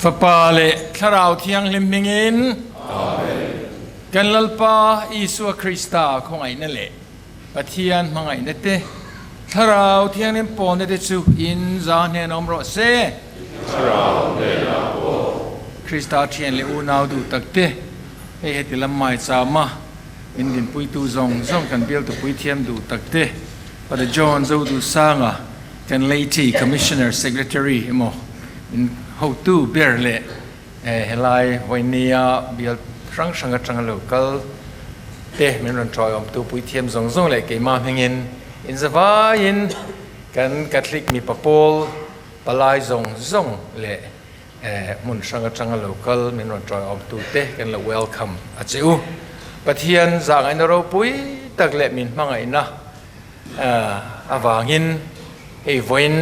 ฟปาเลทราวเทียงลิมมิงอินกันลัลปาอิสุคริสตาของไอ้นั่นแหละปะเทียนมังไอ้นั่นเต้ทราวเทียงลิมปอนเดจูอินจานเนนอมรอเซทราวเดนาโอคริสตาเทียนเลอูนาวดูตักเต้เฮติลำไม้สามาอินดินปุยตูซงกันเบียลตุปุยเทียมดูตักเต้ปะเดจอนซูดูสางะกันเลตี้คอมมิชชันเนอร์เซกเรตารีอิโมอินhow to bear le helai hoinia bial rang sanga chang local te men ron troi om tu pui thiam zong le ke ma hengin in zawa in kan catholic mi Pawl palai zong le mun sanga chang local men ron troi om tu te kan la welcome a cheu pathian zang ai ro pui tak le min mangai na awangin ei voin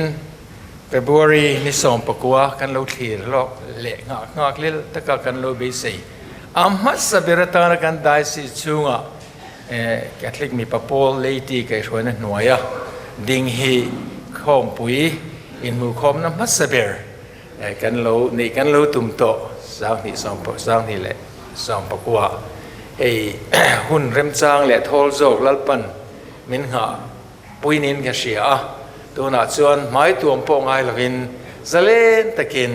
February นี่ส่งประกวดกันเราทีลอกเละงากเลี้ยตะกันเราไปใส่อามัสเบรตานกันได้สิช่วงแคทอลิกมีปะโปลเลยตีกันช่วยนั่นหน่วยดิ่งฮีคอมปุยอินมูคอมน้ำมัสเบรกันเรานี่กันเราตุ่มโตสร้างที่แหละส่งประกวดไอ้หุ่นเริ่มจางแหละทอลโจกลัลปันมินหาปุยนินกันเสียตัวน่ะส่วนไม้ตัวปองไงล่ะวินจะเล่นตะกิน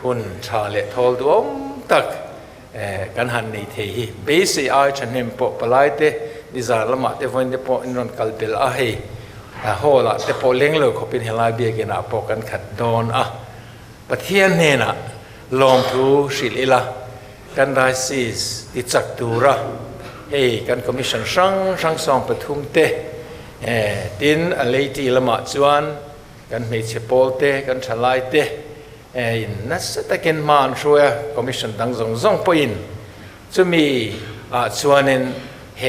หุ่นชาเละทอลตัวตักกันหันในเทีเบสิไอฉันเห็นปอปลายเตดิจาร์ละมาเตวันเดปออินรอนคัลเบลอาเฮโหละเตปอเลี้ยงเลยเขาเป็นเฮลายเบียกินปอกันขัดโดนปะเทียนเนน่ะลองทูสิลิละกันได้ซีสติจักตูระกันคอมมิชชั่นช่างซองปทุมเตดินอะไรที่ละมาจวนกันไม่เชปอลเตกันฉลายเตนัสตะเกนมานช่วยคอมมิชชั่นตั้งซงปอินจะมีจวนนึงเฮ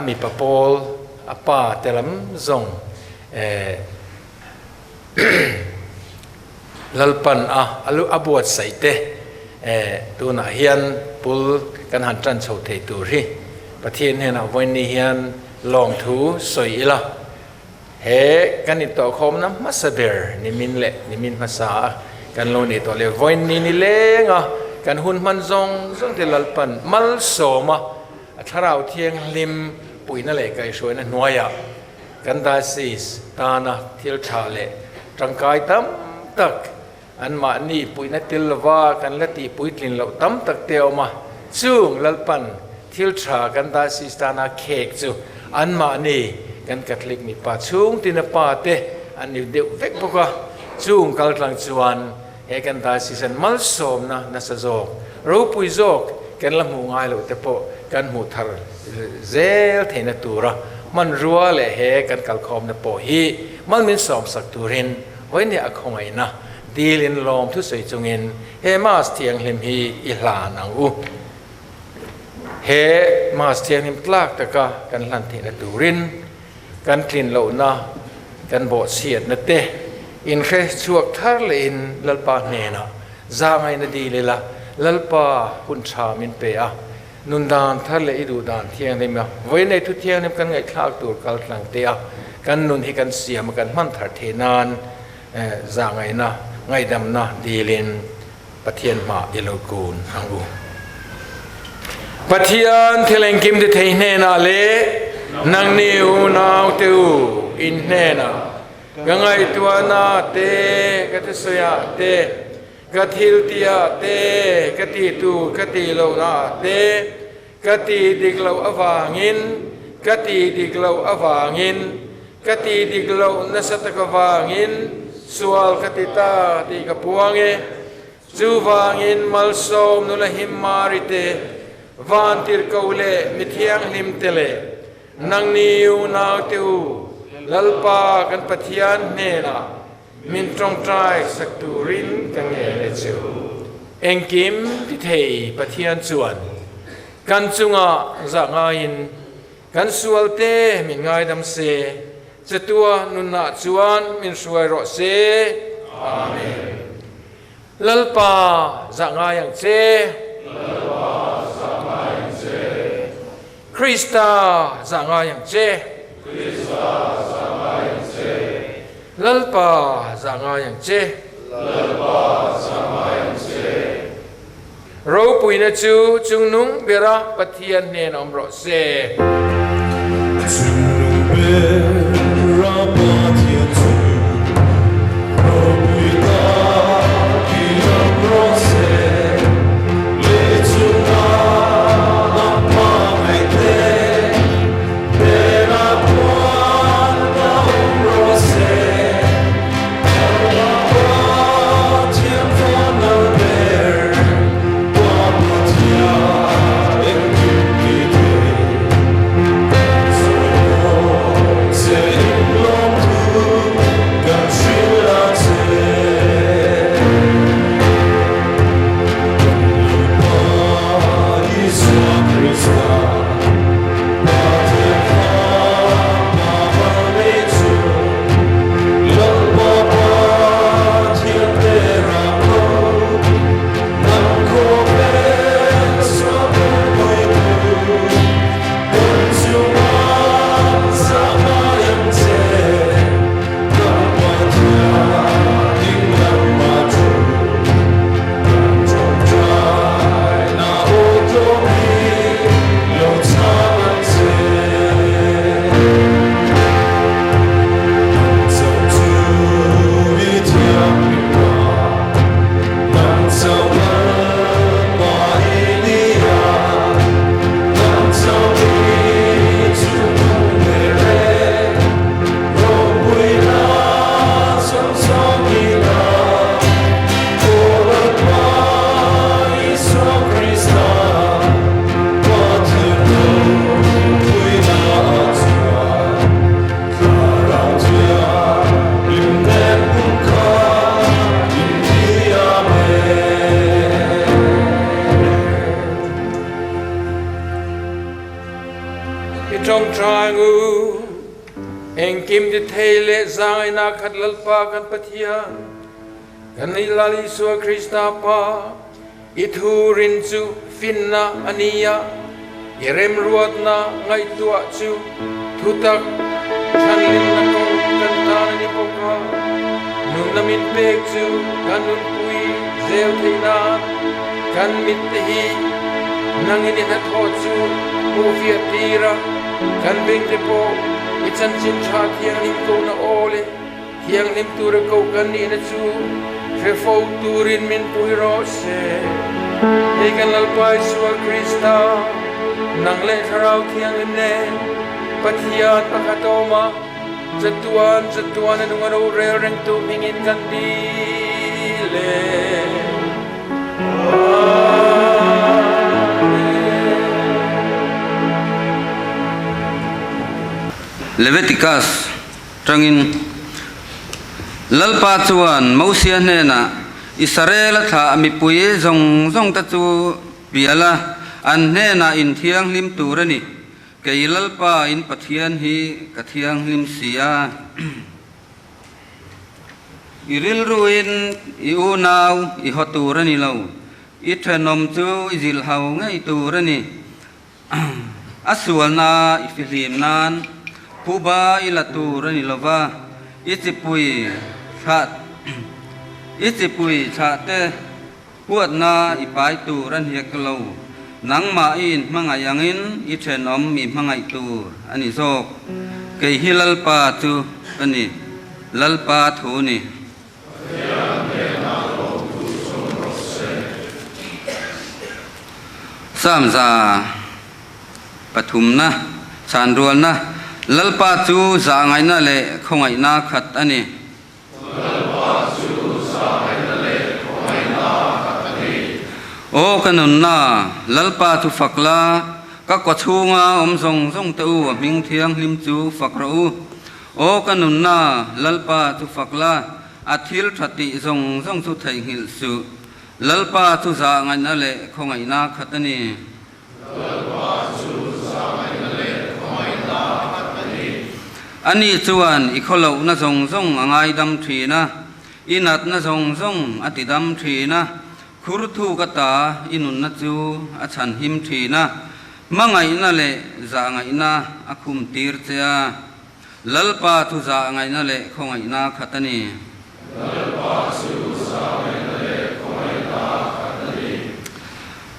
มีปะโปลป้าเตลัมซงลัลปันลุอบวชใส่เตตัวน่ะเฮียนปุลกันหันจันโชเทตูรีประเทศเนี่ยนะวันนี้เฮียนลองทูสวยละเฮกันนี่ต่อคมนะมัสเบอร์นิมินเละนิมินภาษากันโลนี่ต่อเลยวันนี้นี่เล้งกันหุ่นมันซงเทลัลปันมัลโซมาถ้าเราเที่ยงลิมปุยนั่นแหละก็ช่วยนั่นหน่วยกันได้สิตานะเที่ยวชาเละร่างกายตั้มตักอันมานี่ปุยนั่นติลว่ากันละตีปุยลินเราตั้มตักเตียวมาจูงลัลปันเที่ยวชากันได้สิตานะเค้กจูอันมานี่กันกัดเล็กมีป่าชุ่งตินป่าเตอันนี้เดี๋ยวเวกพวกชุ่งกัลกลางจวนเฮกันตาสิสันมัลสมนะนัสโจกรูปุยโจกกันละหมู่ง่ายเลยแต่พอกันหมู่ทาร์เซลเทนตัวระมันรัวเลยเฮกันกัลคอมนะพอฮีมันมีสมสักตัวเรนไว้เนี่ยคงไงนะดีลินลมทุสวยจงเงินเฮมาสเทียงเลมฮีอิลานังอูเฮมาสเทียงนิมตลากตะกะกันลันเทนตูรินกันกลิ่นเหล่านะกันบอดเสียดนะเตอินเคชวกทาร์เลนลัลปาเนนะจางไงนะดีเลยละลัลปาหุ่นชามินเปะนุนดานทาร์เลอิดูดานเทียงเลยมั้ยไว้ในทุกเทียงนี่กันไงคลากตัวกัลกลางเตะกันนุนให้กันเสียมากันมันถัดเทนานจางไงนะไงดำนะดีเลนปะเทียนมาเอโลกูนอังกูปะเทียนเทเลงกิมเดเทเนนาเลนังนิวนาวเตวอินเนนากังไงตัวนาเตกัตสยาเตกัทิลติยาเตกัติตูกัติโลนาเตกัติดิกโลอวางินกัติดิกโลอวางินกัติดิกโลนัสตะกวางินสวลกัติตาติกปวงเอจูวางินมัลโซมนุลหิมมาริเตวันติรกาวเลมิเทียงลิมเตเลนังนิวนาวเตวลัลปากันปัทยานเนนะมินตรงใจสักตูรินกันเงเลจูเองกิมที่เทปัทยานจวนกันจุงะจากงายินกันสวลเตมินง่ายดำเซจะตัวนุนนาจวนมินสวยรอเซอาเมนลัลปาจากงายังเจคริสตาจางายังเจลัลปาจางายังเจ Inkhawmpui na chu chungnung bera Pathianni na omro se chungnung bera Pathianni Inkhawmpui ta ki omro se le chunga na pa mai te bera Pawl na omro se Kim de thele zawngin khat LALPA kan Pathian kan ilali suwa Krista pa ithurin chu finna ania yerem ruat na ngai tua chu thutak chanlin na ko kan ta ni poka nun namin pek chu kan nun pui zel theina kan mit hi nangin na tho chu mu fia tira kan bing te po Ichan chin cha thiang lim ko na ole thiang lim tu ra ko kan ni na chu fe fo turin min pui ro se e kan LALPA suwa Krista nang le tharau thiang lim ne Pathian pakatoma chatuan na nungaro re reng tu mingin kan di le Leviticus trangin LALPA chuan Moses hena Israel tha mi pui zong ta chu biala an hena in thiang lim turani ke LALPA in Pathian hi ka thiang lim sia iril ruin I unau I hoturani lo I thenom chu izil hau ngai turani asualna I filim nan Puba ilaturani lova itipui te puat na ipai turan hiaklo nang main mangayangin ithenom mi mangai tur ani sok ke LALPA tu ani LALPA thuni samza pathumna sanrualna LALPA chu zawngin na le khongai na khat ani LALPA chu zawngin na le khongai na khat ani o kanun na LALPA chu fakla ka ko chunga zong te u ming thiang lim chu fakro o kanun na LALPA chu fakla athil thati zong chu thai hil su LALPA chu zawngin na le khongai na khat ani LALPA chu zawngin na le khongai na Ani chuan ikholo na zong angai dam thina inat na zong atidam thina khurthu kata inun na chu achan him thina mangai na le zawngin na akhum tir cha LALPA thu zawngin na le khongai na khatani LALPA chu zawngin na le khongai na khatani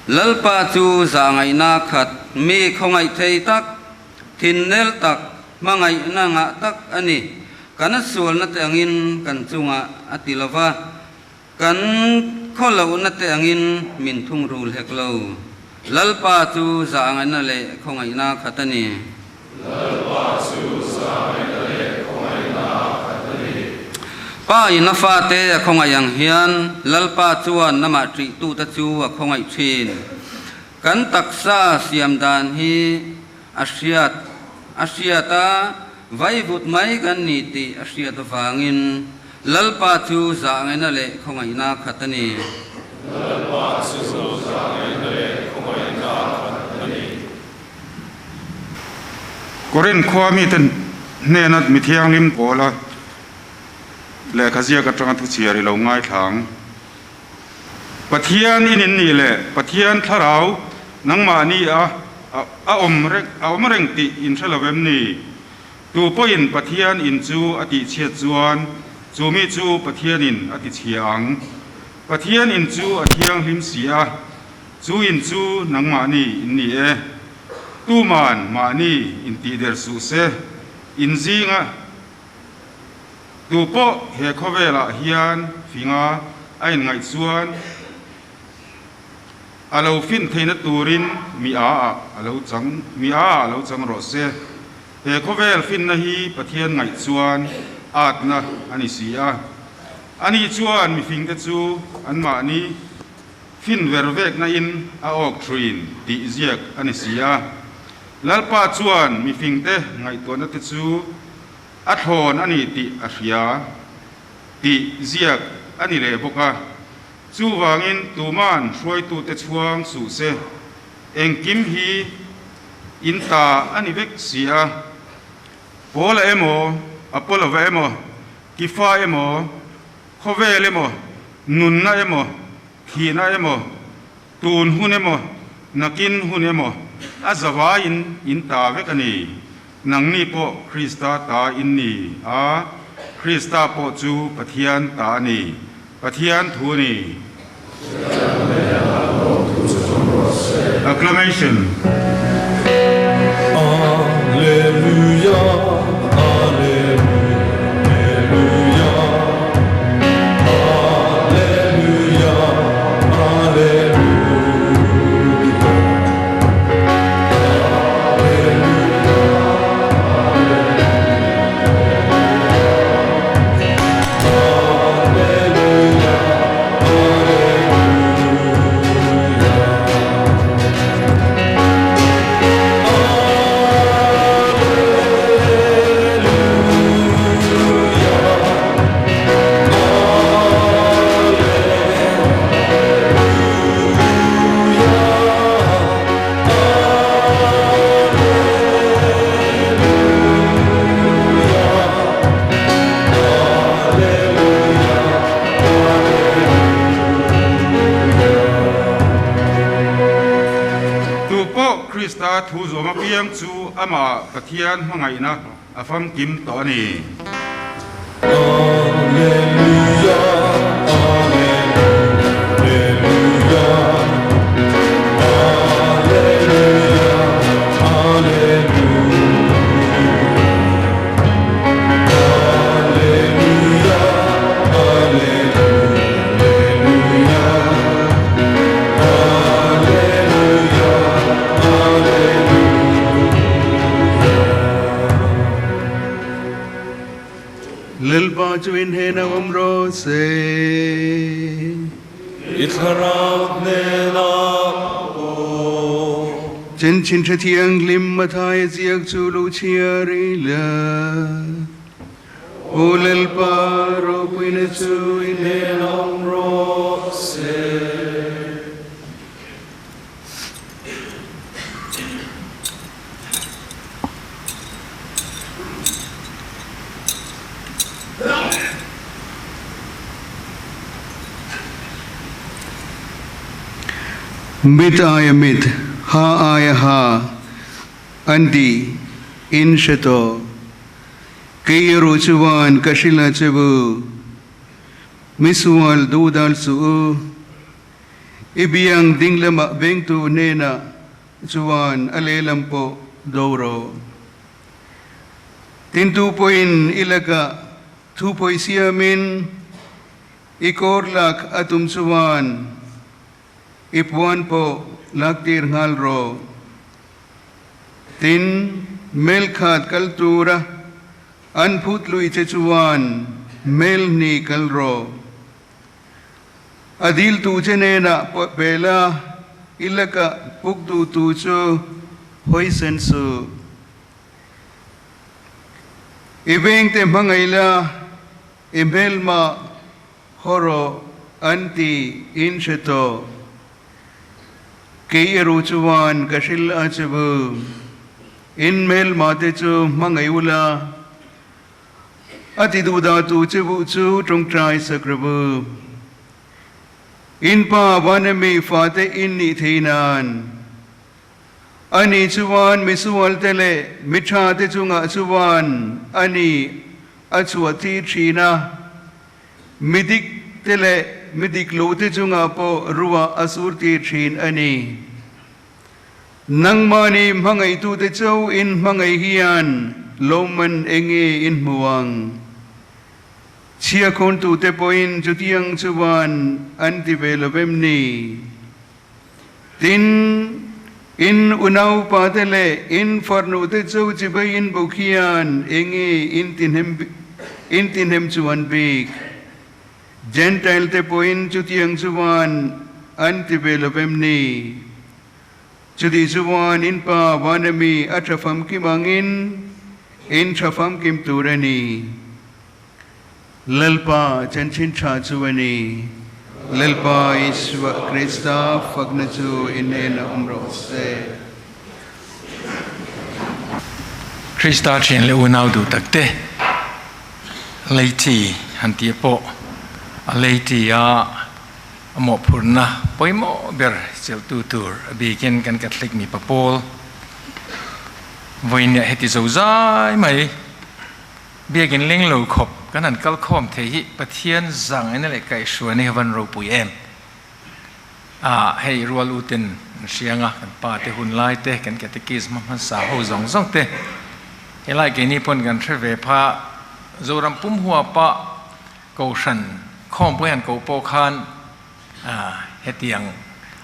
lalpa chu za ngai na khat mi khongai thei tak thin nel tak mangai na nga tak ani kana sual na te angin kan chunga atilova kan kholo na te angin min thung rul heklo lalpa chu za ngai na le khongai na khatani lalpa chu za ngai na le khongai na khatani pa ina fa te khongai yang hian lalpa chuan nama tri tu ta chu khongai thin kan taksa siam dan hi asiata vai vut mai kan ni ti asiata wangin lalpa chu za ngai na le khongai na khatani lalpa chu za ngai na le khongai na khatani Korin khwa mi ten nenat mi thiang lim pola le khazia ka tanga thu chiari lo ngai thang pathian in ni le pathian tharau nangma ni a om reng ti in thalavem ni tu poin pathian in chu ati chia chuan chu mi chu pathian in ati chiang pathian in chu athiang lim sia chu in chu nangma ni in ni e tu man ma ni in ti der su se in zinga tu po he khovela hian finga ain ngai chuan alo fin theina turin mi alo chang ro se he khovel fin na hi pathian ngai chuan atna ani sia ani chuan mi fing te chu an ma ni fin vervek na in a ok trin ti ziak ani sia lalpa chuan mi fing te ngai to na te chu a thon ani ti a hria ti ziak ani le boka chu wangin tuman hruai tu te chuang su se engkim hi in ta ani vek sia pola emo apola va emo kifa emo khovel emo nunna emo thina emo tun hun emo nakin hun emo azawa in ta vek ani nang ni po Krista ta in ni a Krista po chu pathian ta ni pathian thu ni acclamation Alleluia Alleluia Alleluia Krista thu zo ma piang chu ama pathian mangai na afam kim to ni Alleluia Alleluia LALPA chuin he na umro se Itharap ne na o Chen chin thiang lim mathai ziak chu lu chiari la O LALPA ro puin chu in he na umro se Mit aya mit, ha aya ha, andi, in shato, kayero chuwan kashila chabu, misual dudal su, ibiang ding lama beng tu nena chuan alelampo doro tintu poin ilaka Thupui siamin ikorlak atum chuan ipuan po laktir ngalro tin melkhat kaltura an phutlui che chuan mel ni kalro adil tu chenena pela ilaka puktu tu chu hoisen su ibeng te mangaila Imelma horo anti insheto erawh chuan kashil achabu inmel mate chu mangaiula ati duda tu chu chu tongtrai sakrabu inpa vanami fate inni theinan ani chuan misual tele mitha te chunga chuan ani achuati china midik tele midik lote chunga po ruwa asurti chin ani nangmani mangai tu te chau in mangai hian loman enge in muang chia kon tu te poin chutiang chuan anti velovemni tin in unau patele in fornu te chau chibai in bukhian enge in tinhem chuan big Gentile te poin chutiang chuan anti velovemni Chudi chuan in pa vanami atrafam kimangin in trafam kim turani LALPA chanchincha chuani LALPA iswa Krista fagnachu inena umrose Krista chen le unau du takte leiti hanti po leiti ya mo purna poimo ber sel tutur bikin kan Catholic Mipa Pawl voin ya heti zozai mai bikin ling lo khop kan an kal khom the hi pathian zang ene le kai suani van ro pui em hei rual uten sianga kan pa te hun lai te kan catechism man sa ho zong zong te elai ke ni pon kan treve pha zoram pum huwa pa ko shan khom puan ko po khan hetiang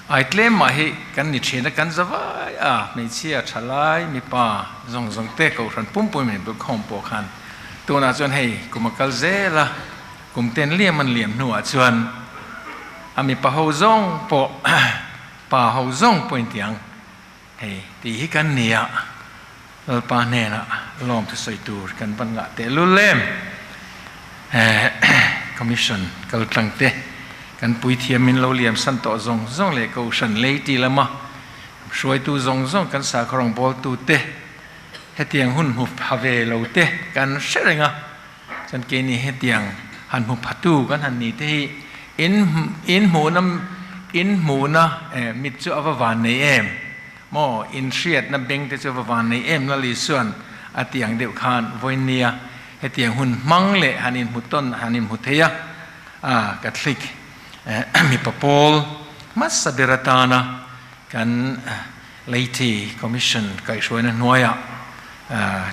ai tlem ma hi kan ni thina kan zawai me chia thalai mi pa zong zong te ko ran pum pum me bu khom po khan tuna chuan hei kumakal zela kumten liam man liam nuwa chuan ami pa ho zong po pa ho zong point tiang hei ti hi kan nia LALPA nena lom tu soi tur kan ban nga te lulem commission kal tlang te kan pui thiamin lo liam san to zong zong le ko shan leiti lama shuai tu zong zong kan sa khrong bol tu te hetiang hun hu phave lo te kan sherenga chan ke ni hetiang han hu phatu kan han ni te in mu na mit chu awawan nei em mo in shiat na beng te chu awawan nei em la li suan atiang deu khan voinia hetiang hun mang le hanin huton hanin hutheya Catholic Mipa Pawl mas sabiratana kan leiti commission kai shuana noya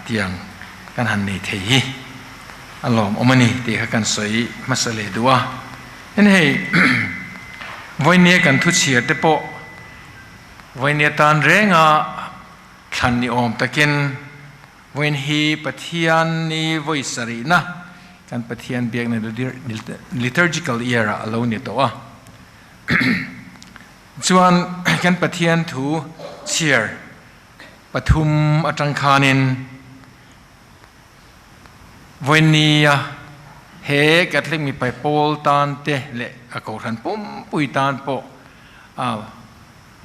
tiang kan han nei thei alom omani ti kan soi masale duwa en hei voinia kan thu chia te po voinia tan renga than ni om takin voin hi Pathianni voisari na kan Pathian biak na liturgical era alone ni to chuan kan Pathian thu cheer pathum atang khanin voinia he Catholic Mipa Pawl tan te le ako ran pum pui tan po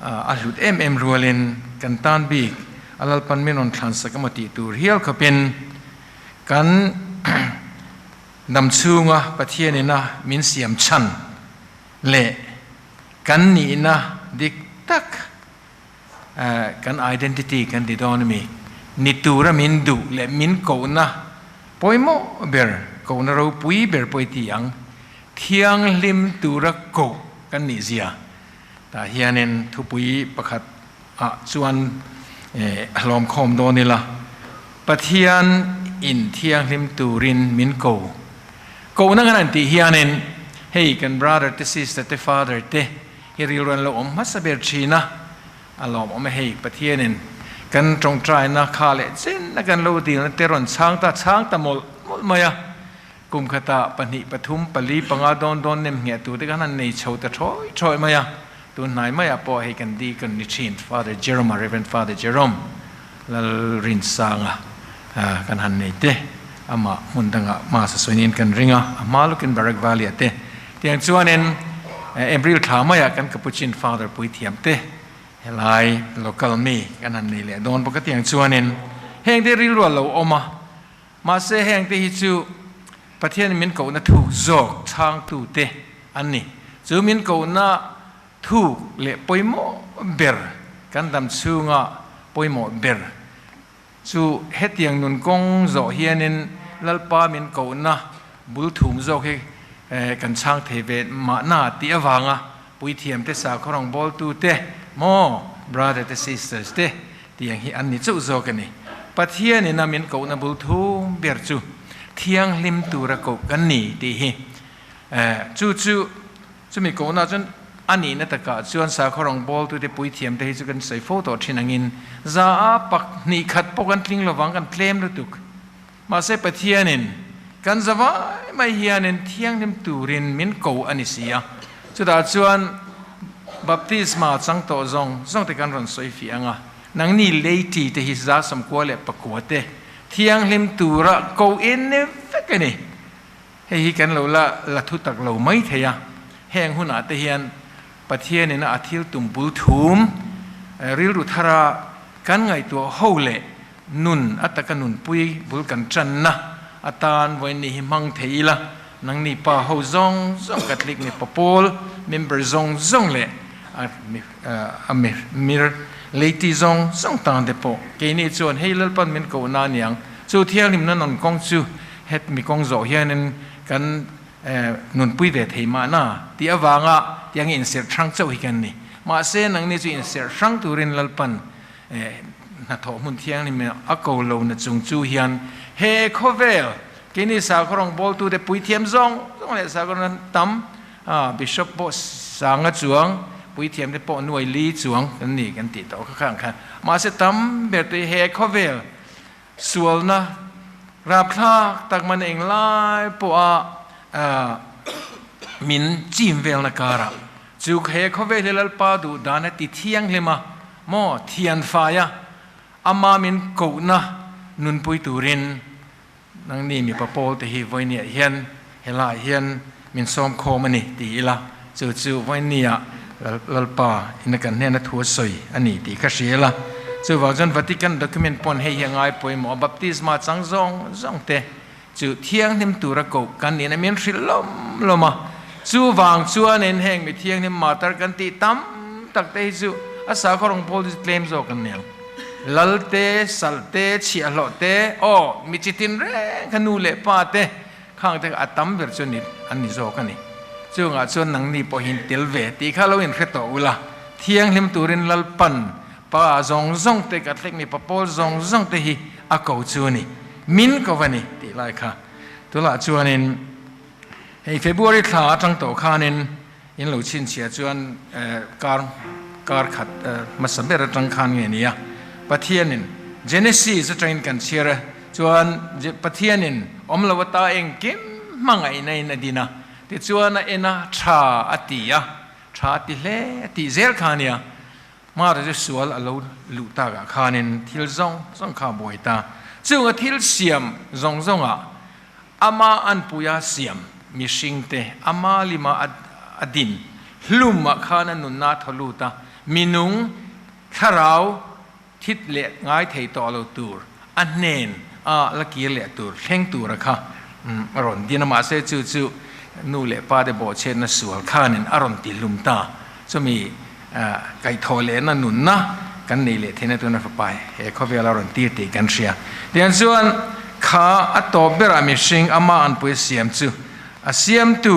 alut em rualin kan tan bik alalpan menon transakamati tur hial kapin kan namchunga Pathianni na min siam chan le kan ni na dik tak kan identity kan didonomy nitura min du le min ko na poimo ber ko na ro pui ber poi tiang thiang lim tura ko kan ni zia แต่เฮียนินทุปุยประคัดจวนลอมคอมโดนี่ละปะเทียนอินเทียงลิมตูรินมินโกนั่งกันตีเฮียนินเฮ้ยกัน brother เต sister เต father เตเฮริรันโลอมมัสเบอร์ชีนะอารมณ์อมเฮ้ยปะเทียนินกันตรงใจนะคาเลเส้นนักกันโลดีนะเตรอนช้างตามลมายากุมขตาปนิปทุมปลีปังอาดอนเนมเหียตัวที่กันนั่นในโชว์แต่ช่วยมายาตัวไหนมายาพอให้กันดีกันนิชิน Father Jerome Reverend Father Jerome แล้วรินสังกันหันในเตอามามุนดังมาสวยนินกันริงมาลุกินบารักวาลีเตที่อันส่วนนั้นเอ็มริลถามมายากันกับผู้ชิน Father ปุยเทียมเตเฮลาย local มีกันหันในเลยโดนปกติอย่างส่วนนั้นแห่งที่ริลว่าเราออกมาเสแห่งที่ฮิจูประเทศมินโกน่ะถูกจอกทางตูเตอันนี้จูมินโกน่ะถูกเละปอยโมเบอร์กันดำซูงะปอยโมเบอร์จูเฮ็ดอย่างนุนกงจอกเฮียนินลัลปามินโกน่ะบุลถุมจอกให้กันช่างเทเวตมาหน้าตีอวังปุยเทียมเตสาครองบอลตูเตโม brother เต sisters เตที่อย่างที่อันนี้จูจอกกันนี่ประเทศนี้น่ะมินโกน่ะบุลถุมเบอร์จูเทียงลิมตูระกกันนี่ดีจู่มีคนน่าจนอันนี้นั่นแต่ก็ชวนสาวเขาลองบอลตัวเด็กปุยเทียมแต่ที่กันใส่โฟโต้ที่นั่งอินจะปักนี่ขัดปกันทิ้งระวังกันเคลมระตุกมาเสพเทียนินกันจะว่าไม่เฮียนินเทียงลิมตูรินมินโกอันนี้เสียจุดอาชวนบัพติศมาจังโตจงแต่กันรันสวยฟีงนังนี่เลยที่แต่ฮิซาสมควรเลยประกวดเตเทียงลิมตูระกูอินเนี่ยฟักนี่เฮ้ยกันเราละทุตักเราไม่เทียแห่งหุ่นอาเทียนประเทศนี่นะอาทิลตุมบุลทุมริรุธรากันไงตัวโฮเล่นุนอัตกันนุนปุยบุลกันจันนะอัตานวันนี้มังเทียละนังนี่ป่าโฮซองกัตลิกนี่ปะโพลเมมเบอร์ซองเล่มิรเลติซองต่างเดปเกนี่ชวนให้ลัลปันมินโกนานียงจู่เที่ยวริมนั้นนนกงจู่เฮ็ดมีกงโจเฮียนกันนุนปุยเวทมาหน้าที่อวังยังอินเสียช่างเจ้าหิกันนี่มาเส้นนังนี่จู่อินเสียช่างตูรินลัลปันนัทมุนเที่ยงนี่มันอักโกโลนจุงจู่เฮียนเฮโคเวลเกนี่สาวครองบอลตูเดปุยเทียมซองเลยสาวคนนั้นตั้มบิชอปบอสสางจวงปุยเทียมได้ปอหน่วยลีจวงกันนี่กันติดต่อข้างกันมาเสตั้มเบ็ดเฮโคเวลส่วนนะรับคลาตักมันเองไล่ปัวมินจิมเวลนักการะจูเฮโคเวลลัลปาดูดานติเทียงเลยมาโมเทียนฟ้าอามามินกูนะนุนปุยตูรินนังนี่มีปะโปแต่ฮีไว้เนี่ยเฮียนเฮลาเฮียนมินซ้อมโคมันนี่ตีละจู่ไว้เนี่ยลัลปาอินกันเนี่ยนัทัวสวยอันนี้ตีกระเสียละจู่ว่าจนวัติกันด็อกิเมนต์ปนให้ยังไงป่วยหมอบัพติศมาจังซองเตจู่เที่ยงนิมตุระกกันนี่นะมีนริลมาจู่วางจู่อันเองแห่งมีเที่ยงนิมมาตรกันตีตั้มตักเตจู่อาสาของพอลเคลมโซกันเนี่ยลัลเตสัลเตชีอลเตโอมิจิตินเรขนูเลปาเตข้างเตอัตตัมเวอร์ชันนี้อันนี้โซกันนี่จู่งาชวนนังนี่พอหินติลเวตีข้าเราอินเขตอุละเที่ยงนิมตุรินลัลปันป้าซองเตกัดเล็กนี่ป้าโพลซองเตฮีอากูจูนี่มินก็วันนี้ตีไล่ค่ะตัวละชวนนินในเฟบรุรีท้าจังโตขานินอินหลุชินเชียชวนการขัดมาสำเร็จจังขานเงี้ยนี่ปะเทียนินเจเนซีสจะอินกันเชียร์ชวนปะเทียนินอมลวตาเองกิมมังไงในนดีนะที่ชวนเอ็นะชาอติยะชาติเล่ติเซลขานี่มาเราจะสวลอลูลุตากะขานินทิลซองข้าบวยตาจู่งทิลเสียมซองอามาอันปุยาเสียมมิชิงเตอามาลิมาอดินลุมมาขานันนุนนาทะลุตามินุงข้าราวทิดเละง่ายเทตอลูตูร์อันเนนละกีเละตูร์เข่งตูร์ค่ะอรอนดีนมาเสจู่นู่เละป้าเดบอเชนสวลขานินอรอนติลุมตาจะมีไก่ทอเลนันนุนนะกันนี่เละที่นั่นตัวนั้นไปเขาเวลาอรอนตีตีกันเชียเดี๋ยวส่วนข้าอัตโตเบรามิชิงอามาอันปุยเสียมจู่เสียมตู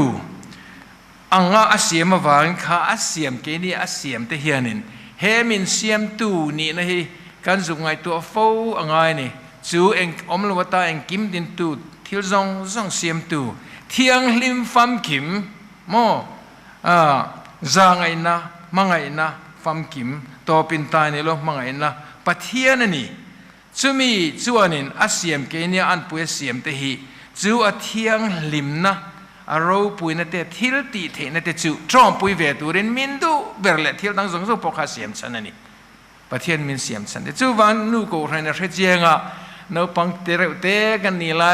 อังอาเสียมวางข้าอาเสียมเกนี่อาเสียมเทียนินเฮมินเสียมตูนี่นะฮีกันสุงไงตัวฟูอังไงนี่จูเองอมลวตาเองกิมดินตูทิลซองเสียมตูเทียงลิมฟัมกิมโมจางไงนะมังไงนะฟัมกิมตัวปินตายในโลกมังไงนะปะเทียนนี่จูมีจวนนินอาเสียมเกนี่อันปุยเสียมเตฮีจูอาเทียงลิมนะอารมณ์ปุยนั่นเตทิลตีเทนั่นเตจูจอมปุยเวตูเรนมินดูเบรเลทิลตั้งสงสุปกาเสียมฉันนี่ประเทศมินเสียมฉันเตจูวันนูโกไรนะเรเจียงะนูปังเตระเตกันนี่ไล่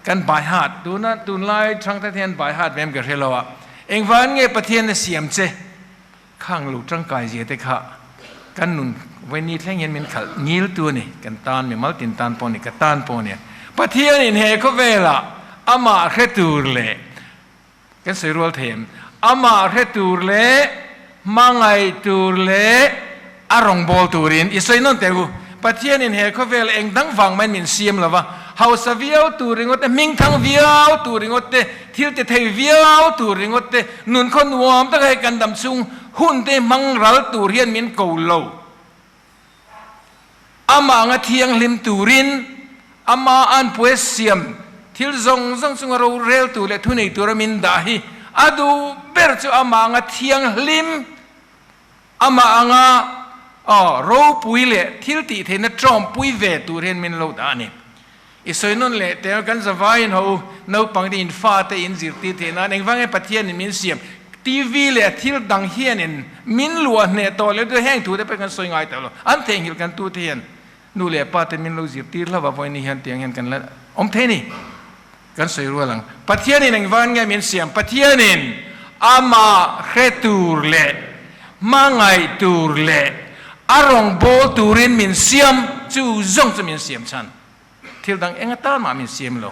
กันบายหัดดูนะดูไล่ช่างตะเทียนบายหัดเวมกันเฮลวะเองวันเงประเทศเนี่ยเสียมเจข้างลูกจังกายเจเตค่ะกันนุนวันนี้แท่งเงินมินขัดงิลตัวนี่กันตานมีมัลตินตานปอนี่กันตานปอเนี่ยประเทศนี่เฮก็เวลาอามาเรตูร์เล่กันเสรวลเทมอามาเรตูร์เล่มังไอตูร์เล่อารมณ์บอลตูรินอิสระนั่นแต่กูประเทศนี่เฮก็เวลเองดังฟังมันมินเสียมละวะเฮาสวิเอาตูริงอตเตมิงทังวิเอาตูริงอตเตทิลเตเทวิเอาตูริงอตเตนุนคนวอมตั้งให้กันดำซุงหุ่นเตมังรัลตูเรียนมินโกโลอามาเงเทียงลิมตูรินอามาอันป่วยเสียมทิลซงซุงเราเรลตูเลทุนอีตัวมินดาฮีอดูเบอร์จูอามาเงเทียงลิมอามาเงเราปุยเล่ทิลตีเทนจอมปุยเวตูเรียนมินโลดานี่อิสอยนั่นแหละแต่กันจะว่าอินเขาเราปังดีอินฟ้าแต่อินจิตตีเทนะเองว่าไงปะเทียนมินเสียมทีวีเล่ทิลดังเฮียนินมินลัวเนี่ยตัวเล่ด้วยแห้งถูได้ไปกันสวยงามแต่ละอันเทงหิลกันตัวเทียนนู่นแหละป้าแต่มินโลจิตตีแล้วว่าวันนี้เห็นเตียงเห็นกันแล้วอมเทนี่กันสวยรัวหลังปะเทียนินเองว่าไงมินเสียมปะเทียนินอามาเรตูเล่มังไงตูเล่อารมณ์โบตูรินมินเสียมจู่จงจะมินเสียมฉันทิลดังเองตานมามินเสียมโล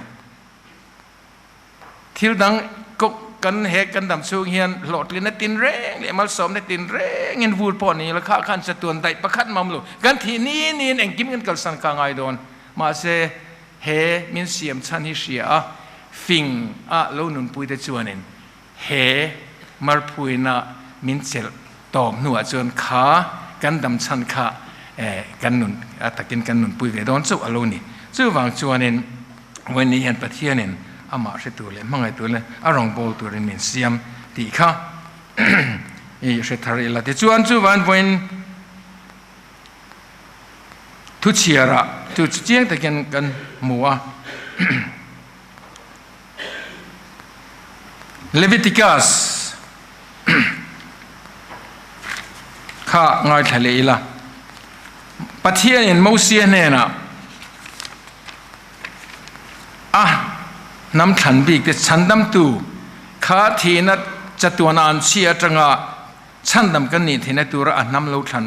ทิลดังก็กันเฮกันดำสูงเฮียนหลอดเลยนะตินเร่งเลยมาสอมในตินเร่งเงินวูดพอนี่แล้วข้าขันสะตวนได้ประคัดมัมโลกันทีนี้นี่เองกินกันกับสังกางไอโดนมาเซเฮมินเสียมฉันฮิเชียฟิงโลนุนปุยเดจวนเองเฮมาปุยนะมินเซลตอมหนัวจนขากันดำชันขากันนุนตะกินกันนุนปุยเวดอนสู้อโลนี่สู้วางจวนเองวันนี้เห็นประเทศเองอามาเสตัวเลยมังไงตัวเลยอารมณ์โบตัวเรนมินเซียมตีข้าอีเสถารีละที่จวนจูวันวันทุเชียระจุดเจียงตะกินกันมัวเลวิติกัสข้าง่ายทะเลละประเทศเห็นโมเสียเนี่ยนะน้ำขันบีกแต่ฉันดำตูข้าทีนัดจัตุนานเชียจังอ่ะฉันดำกันนี่ทีนัดตัวระน้ำลูกฉัน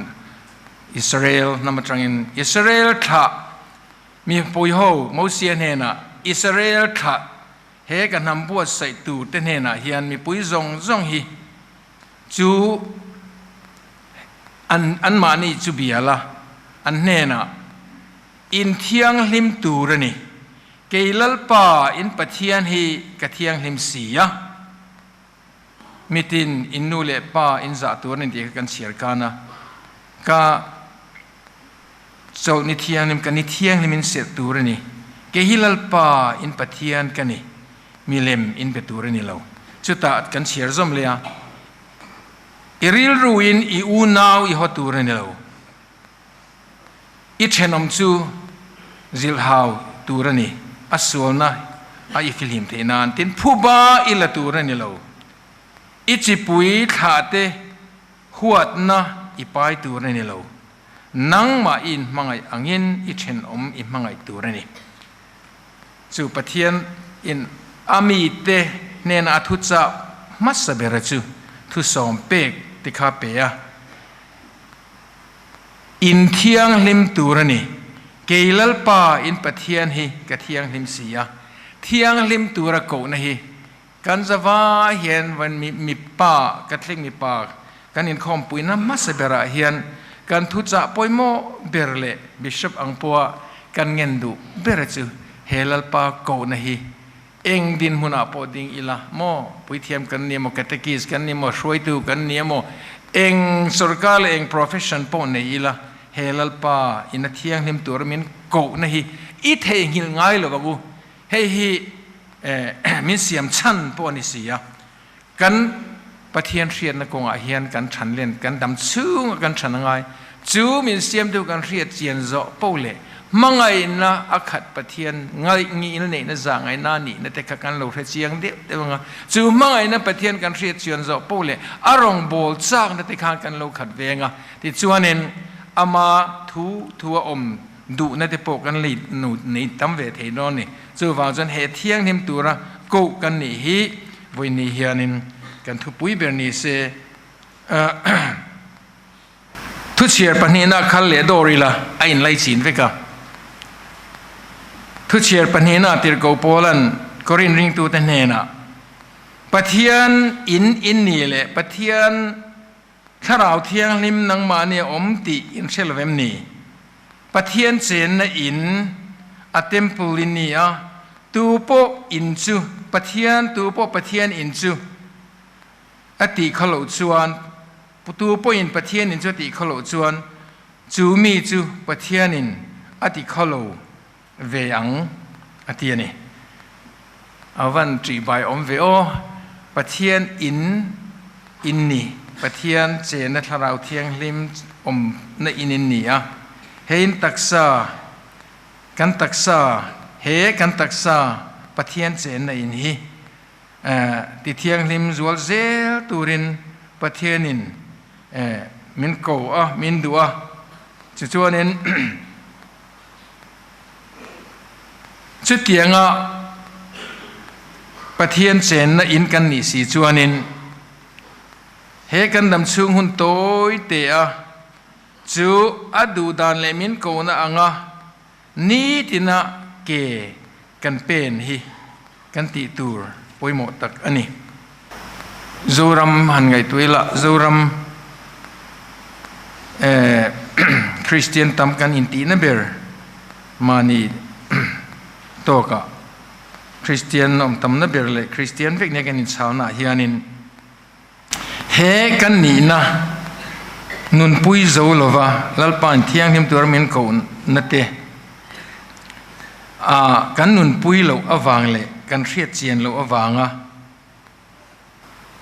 อิสราเอลน้ำจังอินอิสราเอลข้ามีปุยโฮโมเสียเนี่ยนะอิสราเอลข้าเฮกันนำบวชใส่ตูเตเนี่ยนะเฮียนมีปุยซงฮีจูอันมานี่จูเบียละอันเนี่ยนะอินเทียงลิมตูระนี่เกลัลปาอินปะเทียนฮีกะเทียงลิมสียะมิตินอินนูเลปาอินจัตัวนี่เดียกันเสียกันนะกะเจ้านิเทียงลิมกันนิเทียงลิมินเสียตัวนี่เกฮิลัลปาอินปะเทียนกันนี่มีเลมอินเปตัวนี่เราจุดตัดกันเสียจอมเลยอะอิริลรูอินอีอูนาวอีฮอตัวนี่เราอิเชนอมจูซิลฮาวตัวนี่อัศวนะอิฟิลิมเทนานตินผู้บ้าอิละตัวนี่เราอิจิปุยขาเตหัวนะอิปายตัวนี่เรานังมาอินมังไงอังอินอิเชนอิมังไงตัวนี่จูปะเทียนอินอามีเตเนนอาทุจามัสเบรจูทุสอมเปกติคาเปียอินเทียงลิมตัวนี่เกลัลปาอินปะเทียนฮีกะเทียงลิมสียะเทียงลิมตัวระโกนะฮีกันจะว่าเห็นวันมีป่ากะทลิงมีป่ากันอินคอมปุยน้ำมัสเบระเฮียนกันทุจาปอยโมเบรเลบิชอปอังปัวกันเงินดูเบรจูเฮลัลปาโกนะฮีเอ eng din huna po ding ila mo pui thiam kan ni mo catechies kan ni mo shroi tu kan ni mo eng sarkar eng profession po nei ila helalpa ina thiang him tur min ko na hi I thei ngil ngai lo bagu hei hi min siam chan po ni sia kan pathian riat na konga hian kan than len kan dam chung kan than ngai chu min siam tu kan riat chian zo pole mangai na akhat pathian ngai ngi in nei na za ngai na ni na te ka kan lo the chiang de te nga chu mangai na pathian kan riat chian zo pole arong bol chak na te kha kan lo khat venga ti chuanin ama thu om du na te po kan li nu nei tam ve the no ni chu wa jan he thiang him tura ko kan ni hi voi ni hianin kan thupui ber ni se thu chiar panina khal le dorila ain lai chin veka thu chiar panina tir ko polan korin ring tu ta nena pathian in ni le pathian tharau thiang lim nang ma ne om ti in selvem ni pathian chen na in a temple in ni a tu po in chu pathian tu po pathian in chu ati khalo chuan tu po in pathian in chu ti khalo chuan chu mi chu pathian in ati khalo ve ang ati ani awan tri bai om ve o pathian in ni pathian chen na tharau thiang lim om na in ni a hein taksa kan taksa he kan taksa pathian chen na in hi ti thiang lim zual zel turin pathianin min ko a min dua chu chuanin chu tianga pathian chen na in kan ni si chuanin he kan dam chung hun toi te a chu adu dan le min ko na anga ni tina ke kan pen hi kan ti tur poimo tak ani zoram han ngai tuila zoram Christian tam kan inti na ber mani toka Christian om tam na ber le Christian vek ne kan in chauna hianin he kan ni na nun pui zo lova lalpan thiang him tur min ko na te kan nun pui lo awang le kan riat chian lo awanga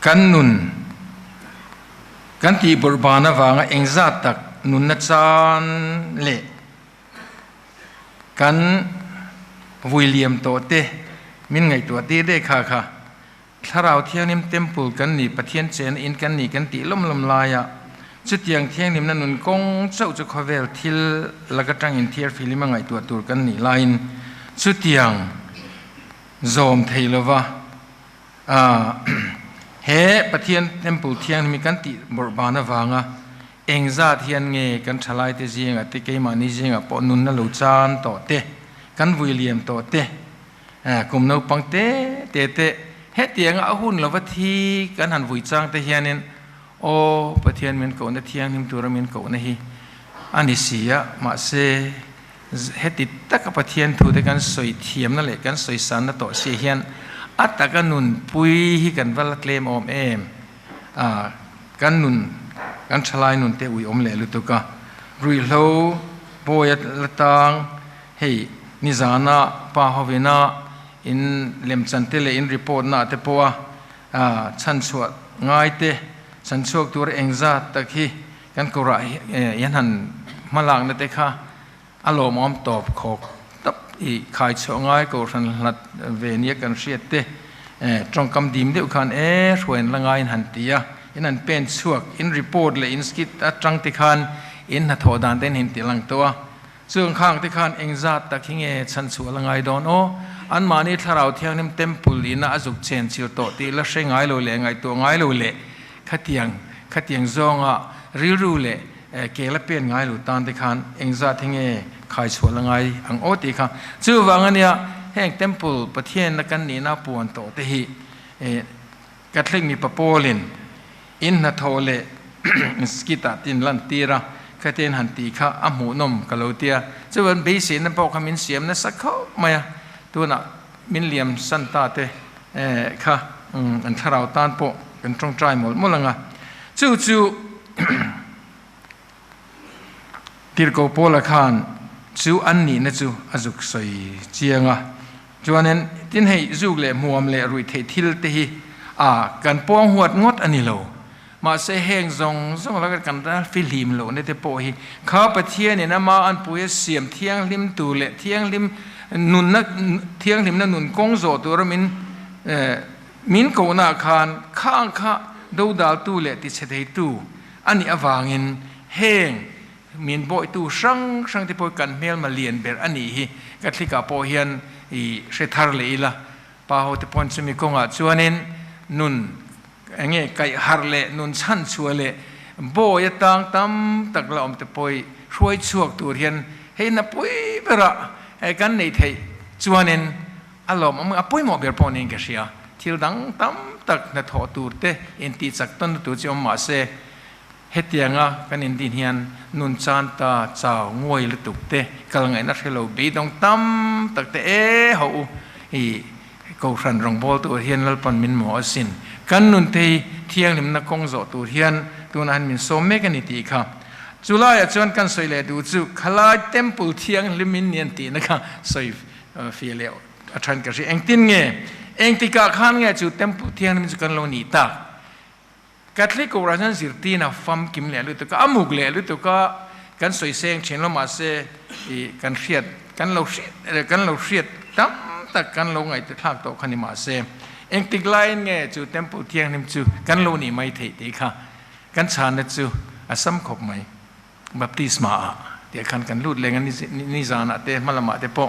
kan nun kan ti burbana wanga engza tak nun na chan le kan William to te min ngai to te de kha tharau thiang nim temple kan ni pathian chen in kan ni kan ti lom laya chu tiang thiang nim na nun kong chau chu khovel thil lagatang in thiar filima ngai to tur kan ni line chu tiang zom theilova he pathian temple thiang mi kan ti borbana wanga engza thian nge kan thalai te jinga te ke mani jinga po nun na lo chan to te kan William to te kum no pang te he tiang a hun lova thi kan han vui chang te hianin o pathian men ko na thiang nim tur min ko na hi ani sia ma se heti tak pathian thu te kan soi thiam na le kan soi san na to se hian ataka nun pui hi kan val claim om em kan nun kan thalai nun te ui om le lu to ka rui hlo boyat latang hei nizana pa hovina in lem chante le in report na te poa chan chuat ngai te chan chuak tur engza takhi kan kora yan han malang na te kha alom om top khok tap I khai cho ngai ko ran lat ve nia kan riat te trong kam dim deuh khan ruan langai han tia in an pen chuak in report le in skit atang te khan in na thodan ten hin tilang towa chung khang te khan engza takhinge chan chu langai don o an mani tharau thiang nim temple ina azuk chen chiu to ti la hrengai lo le ngai to ngai lo le khatiang zonga riru le ke la pen ngai lu tan te khan engza thinge khai chu langai ang o ti kha chu wangania heng temple pathian na kan ni na puan to te hi katling mi papolin in na thole skita tin lan tira khaten han ti kha amu nom kalotia chuan beisin na pok khamin siam na sakho maya tuna มินเลียมสันตาเตค่ะอันทาราวตานโปกันตรงใจหมดละงะจู่ติรโกโปละคานจู่อันนี้นะจู่อาจุกใส่เจียงจวนนั้นที่ให้จุกเล่มัวมเล่รุยเททิลเตหิกันป้องหัวงดอันนี้โลมาเสแห้งซงแล้วกันได้ฟิลิมโลในเตโปหิข้าปะเทียนี่นะมาอันปุยเสียมเที่ยงริมตูเล่เที่ยงริมนุนนักเที่ยงริมนักนุนกงโซตัวเรามินโกนาคานข้างข้าดูดาวตูเล่ติเสด็จตูอันนี้อวางินแห้งมินบ่อยตูช่างที่ปอยกันเมลมาเลียนเบอร์อันนี้ฮิกัตลิกาโปเฮียนเสถารเลยละป้าเขาที่ปอนสมิกงจวนนั้นนุนเงี้ยไก่ฮาร์เล่นุนชั้นชัวเล่บ่อยต่างตั้มตักเราอมที่ปอยช่วยช่วยตัวเฮียนให้นับปุยเบระกันในไทยจวนนั้นอารมณ์มันปุยหมอเบอร์ปอนิงกันเสียที่ดังตั้มตักนัทหอตัวเตอินติจักตันตัวเจ้ามาเสเหตุยังกันอินดิเฮียนนุนจันตาเจ้างวยลุตุกเตกำลังไงนักเราบีดงตั้มตักเตเขากูรันรองบอลตัวเฮียนแล้วปนมินหมอสินกันนุนเทียงลิมนักกงโจตัวเฮียนตัวนั้นมินโซเมกันนิติค่ะจุฬาจวนกันสวยเลยดูจุขลายเต็มปูเทียงลิมินเนียนตีนะคะสวยฟีเลวอัฐันกันสิเองตินเงเองติกาขันเงจุเต็มปูเทียงลิมินจุกันโลนีตากัตลิกโอราชันสิรตีนะฟัมกิมเลลุตุกอามุกเลลุตุกกันสวยเซงเชนลมาเซกันเชียดกันเราเชียดตั้มตักกันเราไงตุทักโตขันิมาเซเองติกไลน์เงจุเต็มปูเทียงลิมจุกันโลนีไม่เถิดดีค่ะกันชาเนจูอาสัมขบไหมบัพติศมาเดี๋ยวกันรูดเลยงั้นนี่จานะเตมาละมาเตโป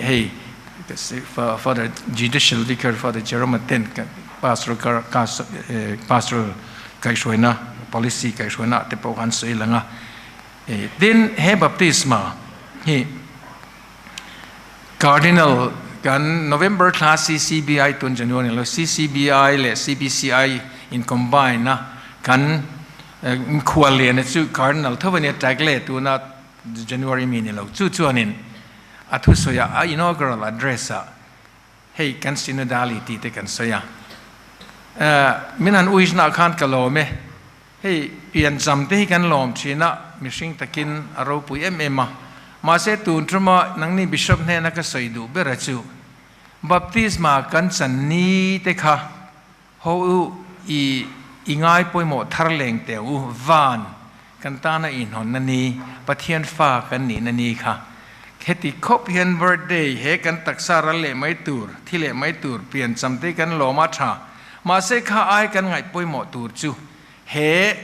เฮ้ย for the judicial vicar for the Jerome Ten pastoral ไก่ช่วยนะ policy ไก่ช่วยนะเตโปกันสวยละงะดินเฮบัพติศมาเฮ้ cardinal กัน November class CCBI ตุนจันทร์แล้ว CCBI และ CBCI in combine นะกันควรเรียนจู่ cardinal ถ้าวันนี้แจกเลตัวน่ะ January มีเนี่ยเราจู่ๆนี่อัทุสอยา inaugural address ให้กัน synodality แต่กันสอยามินันอุยนาขันกะโลเมให้เปลี่ยนจำที่กันลอมชีนะมิชิงตะกินอารมณ์ปุยมาเสตูนทรมานังนี่บิชอปเนี่ยนักสอยดูเบรจูบัพติศมากันสันนี้เตค่ะเขาอีง่ายป่วยหมดทารเลงเตววานกันตาหน้าอินหอนนันนี่ปะเทียนฟ้ากันนี่นันนี่ค่ะเฮติคบเฮียนเบิร์ดเดย์เฮกันตักสารเล่ไม่ตูร์ที่เล่ไม่ตูร์เปลี่ยนจำที่กันโลมาชามาเสข้าไอกันไงป่วยหมดตูร์จูเฮ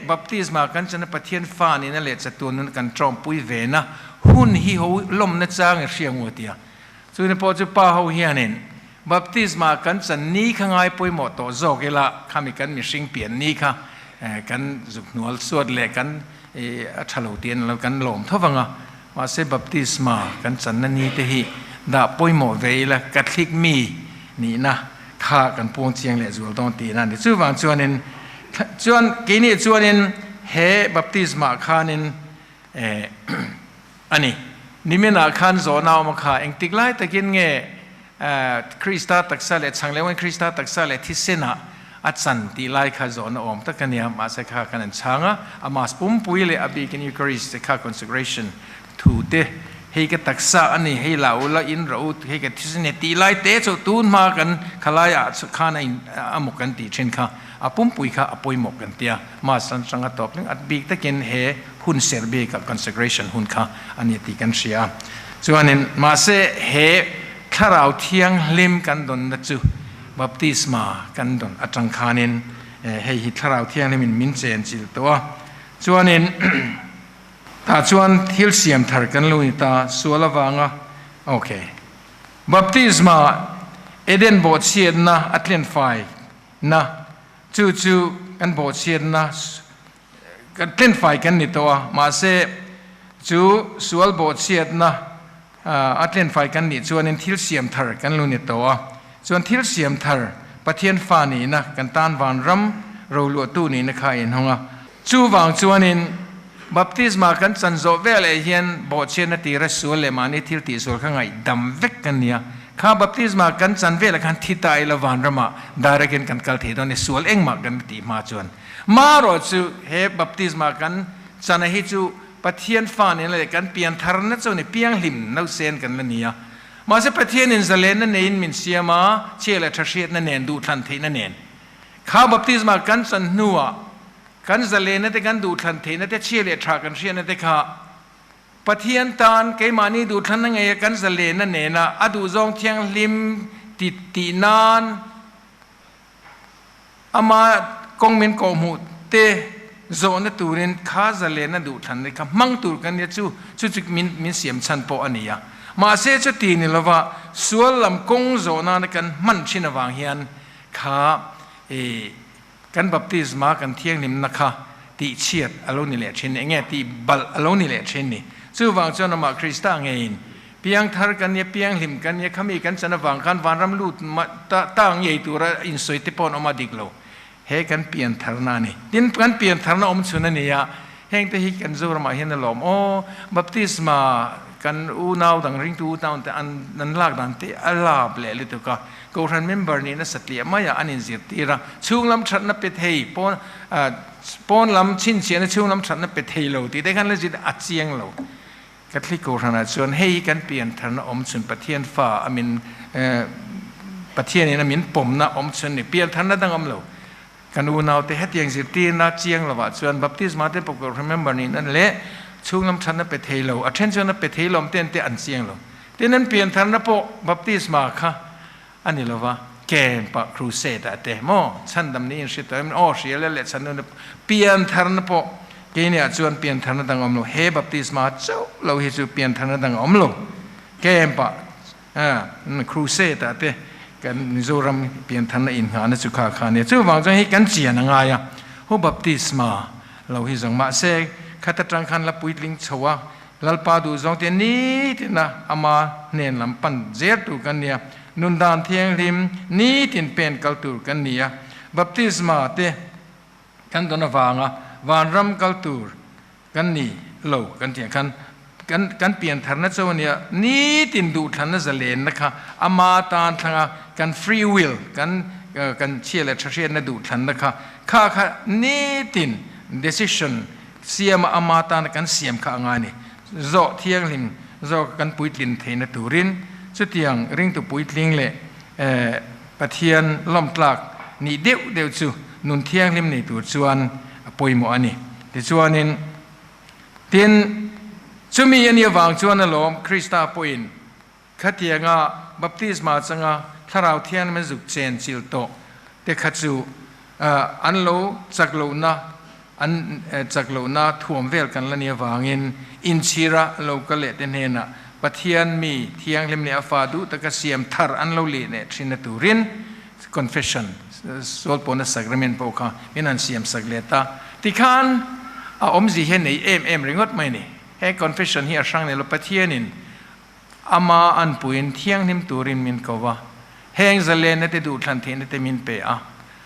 บัพติศมากันจะนปะเทียนฟ้านี่นั่นแหละจะตัวนั้นกันจอมปุยเวนะหุ่นฮิโฮลมนัดจ้างเชียงหัวเตียส่วนพอจะป้าเขาเฮียนินบัพติศมากันจะนี้ข้างไงป่วยหมดตัวโจกละข้ามีกันมีสิ่งเปลี่ยนนี้ค่ะกันจุกหนวลสวดเละกันฉลองเตียนแล้วกันหลอมทวังมาเสบัพติศมากันจันนันนี้เตหิดาป่วยหมดเวละกัดลิกมีนี่นะข้ากันพวงเชียงเละจุลตอนตีนั่นจู่วันจวนนินจวนกินี่จวนนินเฮบัพติศมาข้านินอันนี้นิมินาขันโซนาวมาข้าเองติกไล่ตะกินเงคริสต์ตักษะเละช่างเลวันคริสต์ตักษะเละที่เสนาอัดสันติไล่ข้าโซนอมตะกันเนี่ยมาเสข้ากันช่างอามาสปุ่มปุยเลยอบีกันยูคริสต์ข้า consecration ถูเตให้กับตักษะอันนี้ให้เราละอินเราให้กับที่เสนาตีไล่เตะโจตูนมากันขลายข้าในอามุกันตีเช่นข้าอาปุ่มปุยข้าอาปุยหมกกันเตียมาสันสังกัดตบนึงอัดบีตะกินเฮหุ่นเซอร์เบกับ consecration หุ่นข้าอันนี้ตีกันเสียส่วนนี้มาเสเฮข้าเราเที่ยงลิมกันดนนัจูบัพติศมากันดนอัจังคานินให้หิข้าเราเที่ยงลิมมินเจนจิตตัวส่วนนี้ตาส่วนทิลเซียมทาร์กันลุยตาสัวละวังโอเคบัพติศมาเอเดนโบสเชียนนะอัตเลนไฟนะจู่กันโบสเชียนนะกันเต้นไฟกันนี่ตัวมาเสจู่สวลโบสเชียนนะอัตเลนไฟกันนี่ส่วนนี้ทิลเซียมทาร์กันลุยนี่ตัวส่วนทิลเซียมทาร์ปะเทียนฟ้านี่นะกันตานวานรำเราลวดตู้นี่นะคะเห็นห้องจู่วางส่วนนี้บัพติศมากันสันโซเวลเฮียนโบสเชียนตีรัสโซเลมานี่ทิลตีโซข้างไงดำเวกกันเนี่ย ข้าบัพติศมากันจันเวลกันทิตายละวันระมาดาระกันกันกัลเทดอนในสวลเองมากันตีมาจวนมารอจูเฮบัพติศมากันจันให้จูปะเทียนฟ้าเนี่ยอะไรกันเปลี่ยนทารณะเจ้าเนี่ยเปียงหิมนักเซนกันละเนี่ยมาเสปะเทียนอินซาเลนนั่นเองมินเซียมาเชื่อและทศเชตนั่นเองดูทันทีนั่นเองข้าบัพติศมากันจันนัวกันซาเลนนั่นแต่กันดูทันทีนั่นแต่เชื่อและทรากันเชื่อนั่นแต่ข้าปะเทียนตานเกมานีดูทันนั่งไงกันซาเลนนั่นเองนะอดูจงเทียงลิมติตีนานอามากงมินกอมูเตโซนตูรินข้าซาเลนนั่นดูทันเลยครับมังตูกันเนี่ยจู่มินเสียมชันโปอันนี้อะมาเสียจุดตีนี่ละว่าส่วนลำกงโซนานกันมันชินวางเฮียนข้ากันบัพติศมากันเที่ยงนิมนะคะตีเชียดอารมณ์นี่แหละเช่นไงตีบัลอารมณ์นี่แหละเช่นนี้จู่วางจนมาคริสต์ต่างเองเพียงทาร์กันเนี่ยเพียงหิมกันเนี่ยขมีกันจนวางกันวันรำลูดตั้งใหญ่ตัวอินสุยติปอนออกมาดิกโลเฮกันเปลี่ยนทาร์นานี่ดินกันเปลี่ยนทาร์นาอมชุนนี่ยะเฮงแต่ฮิกันจู่มาเห็นหลอมโอ้บัพติศมากันอูนาวดังริงตูนาวแต่อันนั้นลากดันที่อัลลาบเล่ลิตุกะกูรันเมมเบอร์นี่นะสัตย์ไม่อยากอันนี้สิตีระช่วงลำชัดนับเป็นเฮปอนลำชินเชียนช่วงลำชัดนับเป็นเฮโลตีได้กันเลยจิตอัดเสียงโลกัทลิกูรันส่วนเฮกันเปลี่ยนทางอมชุนปะเทียนฟ้าอามินปะเทียนนี่นะมินปมนะอมชุนนี่เปลี่ยนทางนั้นดังอมโลกันอูนาวแต่เฮตียงสิตีนะเจียงละว่าส่วนบัพติศมาเตปกูรันเมมเบอร์นี่นั่นแหละช่วงลำชันนั้นเป็นเทโลattention นั้นเป็นเทโลมเต้นเตอันเสียงโลเต้นนั้นเปลี่ยนทันนะพอบัพติศมาค่ะอันนี้เราว่าแกมปะครูเสดอะแต่หม้อฉันดำนี้สิตัวมันอ้อเสียแล้วแหละฉันนั้นเปลี่ยนทันนะพอเกเนี่ยชวนเปลี่ยนทันนะดังอมโลเฮบัพติศมาเจ้าเราเฮจูเปลี่ยนทันนะดังอมโลแกมปะครูเสดอะแต่กันนิโซรัมเปลี่ยนทันนะอินหานะสุขาคาเนี่ยจู่วางจะให้กันเจียนง่ายอ่ะฮูบัพติศมาเราเฮจังมาเซขัดตรังคันละปุยลิงชัวลัลปาดูจงเตนี้ที่นะอามาเนียนลำปันเจตุกันเนี่ยนุนดานเทียงริมนี้ที่เป็นกัลตูกันเนี่ยบัพติศมาเตกันตัวน่ะวางอ่ะวานรำกัลตูกันนี่โลกันเทียงกันเปลี่ยนฐานะเจ้าเนี่ยนี้ที่ดูฐานะจะเลนนะคะอามาตานทางกันฟรีวิลกันเชื่อและเชื่อนะดูฐานะคะข้านี้ที่ decisionเสียมาอามาตานกันเสียมข้างานนี่โจเทียงลิมโจกันปุยลินเทนตูรินสุดเทียงริงตุปุยลิงเล่ปะเทียนล้อมตลากนี่เดียวจูนุนเทียงลิมนี่ตัวจวนปุยหมอนี่แต่จวนนี้เทียนจุมีอันนี้วางจวนนั่นหลอมคริสตาปุยนขัดเทียงอ่ะบัพติศมาจังอ่ะถ้าเราเทียนมันสุกเจนจิลโตแต่ขัดจูอันโลจักโลนะอันจากโลนาถ่วมเวลกันละเนี่ยวางินอินชีระโลกเลตเนนะปะเทียนมีเทียงเล่มเนี่ยฟาดูตะกเสียมทาร์อันโลลีเนี่ยชินตูริน confession สวดปนสักรเมนปอกามินันเสียมสักเลตาที่ขันอมจีเห็นในเอ็มริงดไหมนี่ให้ confession ที่ช่างเนี่ยเราปะเทียนินอามาอันปุยนเทียงนิมตูรินมินกว่าแหงจะเลนเนี่ยดูทันทีเนี่ยมินเปะ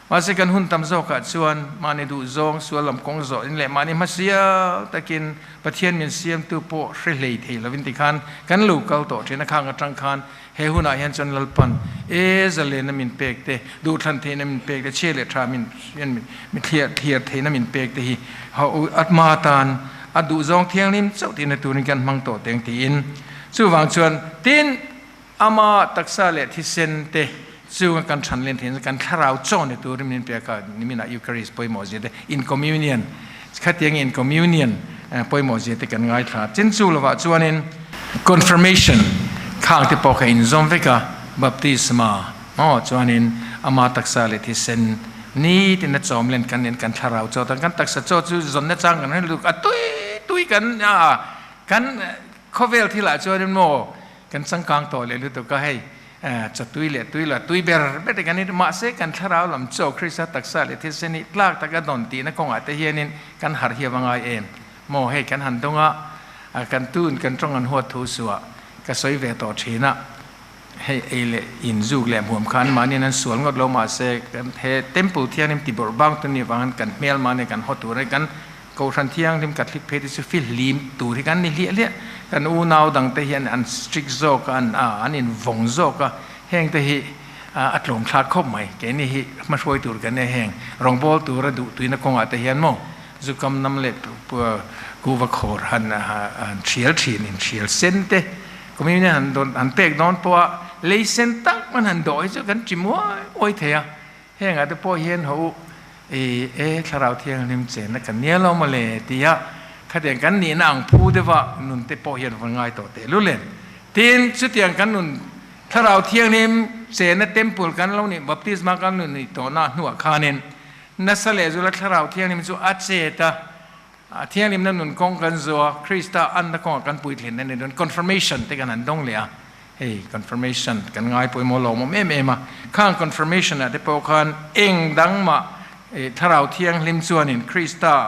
มาสิกันหุ่นตำโซกัดส่วนมาในดูซองส่วนลำกงโซนี่แหละมาในมาเสียตะกินปะเทียนมีเสียมตัวโปะเรลีเทลวินติคันกันลูกเกาโตที่นักข้างกจังคันเฮหุนาเห็นจนลลปันจะเลนมินเปกเตดูทันเทนมินเปกเตเชเลทรามินเทียเทนมินเปกเตฮีเขาอัดมาตานอัดดูซองเทียงนิมเจ้าที่ในตัวนี้กันมังโตเตียงตีนสู้วางส่วนตีนอามาตักซาเลที่เซนเตจู่กันฉันเล่นเห็นกันถ้าเราจ้องในตัวนี้มันเปียกนี่มีนะยูคาริสปอยหมอเจตอินคอมมิวเนียนขัดยังอินคอมมิวเนียนปอยหมอเจตกันง่ายท่าจินจู่ละว่าจวนนี้ confirmation ข้างที่ปอกอินซอมเวกาบัพติศมาจวนนี้อามาตักษาเลที่เซนนี่ที่นัดจอมเล่นกันเล่นกันถ้าเราจ้องกันตักษาจ้องจู่จนนัดจ้างกันให้ลูกตุยกันกันข้อเวลที่ละจวนนี้โมกันสังกังต่อเลยลูกตัวก็ให้จะตุยเบอร์เบตกันนี่มาเสกันถ้าเราลำโจคริสต์ตักษาเลที่เซนิลากตะกันดอนตีนักกงอาเตเฮียนินกันหาเฮียวังไอเอ็มโมให้กันหันตรงกันตูนกันตรงกันหัวทูสัวก็สวยเวต่อเชนะให้เอเลอินจูแหลมหัวขันมานี่นั้นสวนก็ลงมาเสกันเทเต็มปูเทียนิมติบอร์บังตัวนี้วังกันเมลมาในกันหัวตัวอะไรกัน กูทันเที่ยงริมกัดลิเพติสุฟิลลิมตูที่กันนี่เลี้ยกันอูนาวดังแต่เห็นอันสตริกโซกันอันนี้วงโซก็แห้งแต่ฮิอัดลมคลาดคบใหม่แกนี่ฮิมาช่วยตูกันในแห้งรองบอลตูระดุตุยนักกงอัดแต่เห็นโมจุกำน้ำเล็บปัวกูว่าโครหันเชียลชีนินเชียลเซนเตก็มีเนี่ยหันเปกนอนปัวเลยเซนตักมันหันดอยจุกันจิมัวโอ้ยเทียแห้งอัดแต่ปัวเห็นเขาถ้าเราเที่ยงริมเจนนักกันเนี้ยเรามาเลยตีอะขัดอย่างกันนี่นางพูดว่านุนเตปอเห็นว่าง่ายต่อเตรู้เล่นทีนสุดอย่างกันนุนถ้าเราเที่ยงริมเจนนักเต็มปุลกันเรานี่บัพติศมากันนุนนี่ต่อหน้าหัวคานินนัสเลจุลถ้าเราเที่ยงริมจุอาเจตาเที่ยงริมนั้นนุนกงกันจัวคริสต์อันตะกงกันปุยเห็นนั่นนี่นุน confirmation ที่กันนั้นดงเลยอะconfirmation กันง่ายปุยโมโลมมาข้าง confirmation อะที่พวกกันเองดังมาถ้าเราเที่ยงริมส่วนนี่คริสต์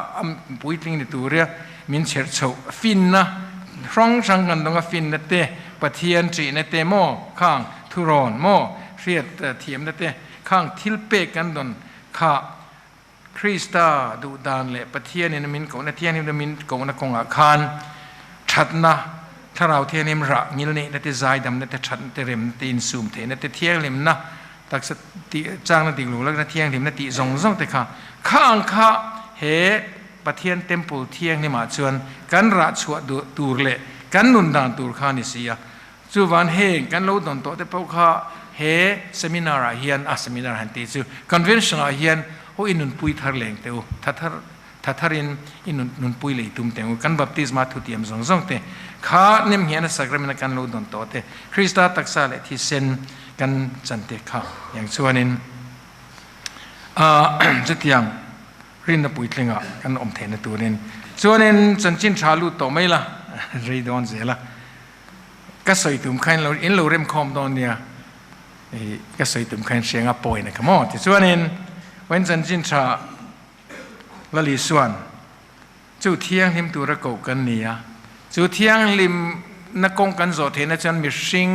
ปุยทิ้งในตัวเรียมินเชิดโฉฟินนะร้องสังกันตรงกับฟินนั่นเตะปะเทียนจีนั่นเตะโม่ข้างทุรอนโม่เรียดเทียมนั่นเตะข้างทิลเปกันตนข้าคริสต์ดูดานเลยปะเทียนนี่มินกงนั่นเทียนนี่มินกงนั่นกงอาคารชัดนะถ้าเราเที่ยงริมระมิลนี่นั่นเตะใจดำนั่นเตะชัดนั่นเตะเร็มตีนซูมเทนั่นเตะเที่ยงริมนะตักสติจ้างนั่นติหลูแล้วนั่นเที่ยงริมนั่นติซงแต่ข้างข้าเฮปะเทียนเต็มปูเที่ยงนี่มาชวนกันรัชวดตูร์เละกันนุนดานตูร์ขานิเสียจูวันเฮงกันเล่าตอนโตแต่พวกข้าเฮเซมินาร์เฮียนเซมินาร์ฮันติจูคอนเวนชั่นเฮียนโอ้อินุนปุยทาร์เลงเตวทัทารินอินุนปุยเลยตุ่มเตวกันบัพติศมาทุติยมซงเตข้าเนมเฮียนสักการะกันเล่าตอนโตเตคริสต์ตักษาเลที่เซนกันจันเตข้าอย่างชวนินจุดยังรินปุยทลิงอ่ะกันอมเทนตัวนินชวนินจันจินชาลูต่อไม่ละรีดอนเสียละก็ใส่ตุ่มขันเราอินเราเริ่มคอมตอนเนี้ยก็ใส่ตุ่มขันเสียงอ่ะป่วยนะครับมอที่ชวนินวันจันจินชาละลิส่วนจู่เที่ยงริมตัวระกบกันเนี่ยจู่เที่ยงริมนักกงกันโจเทนจันมีชิง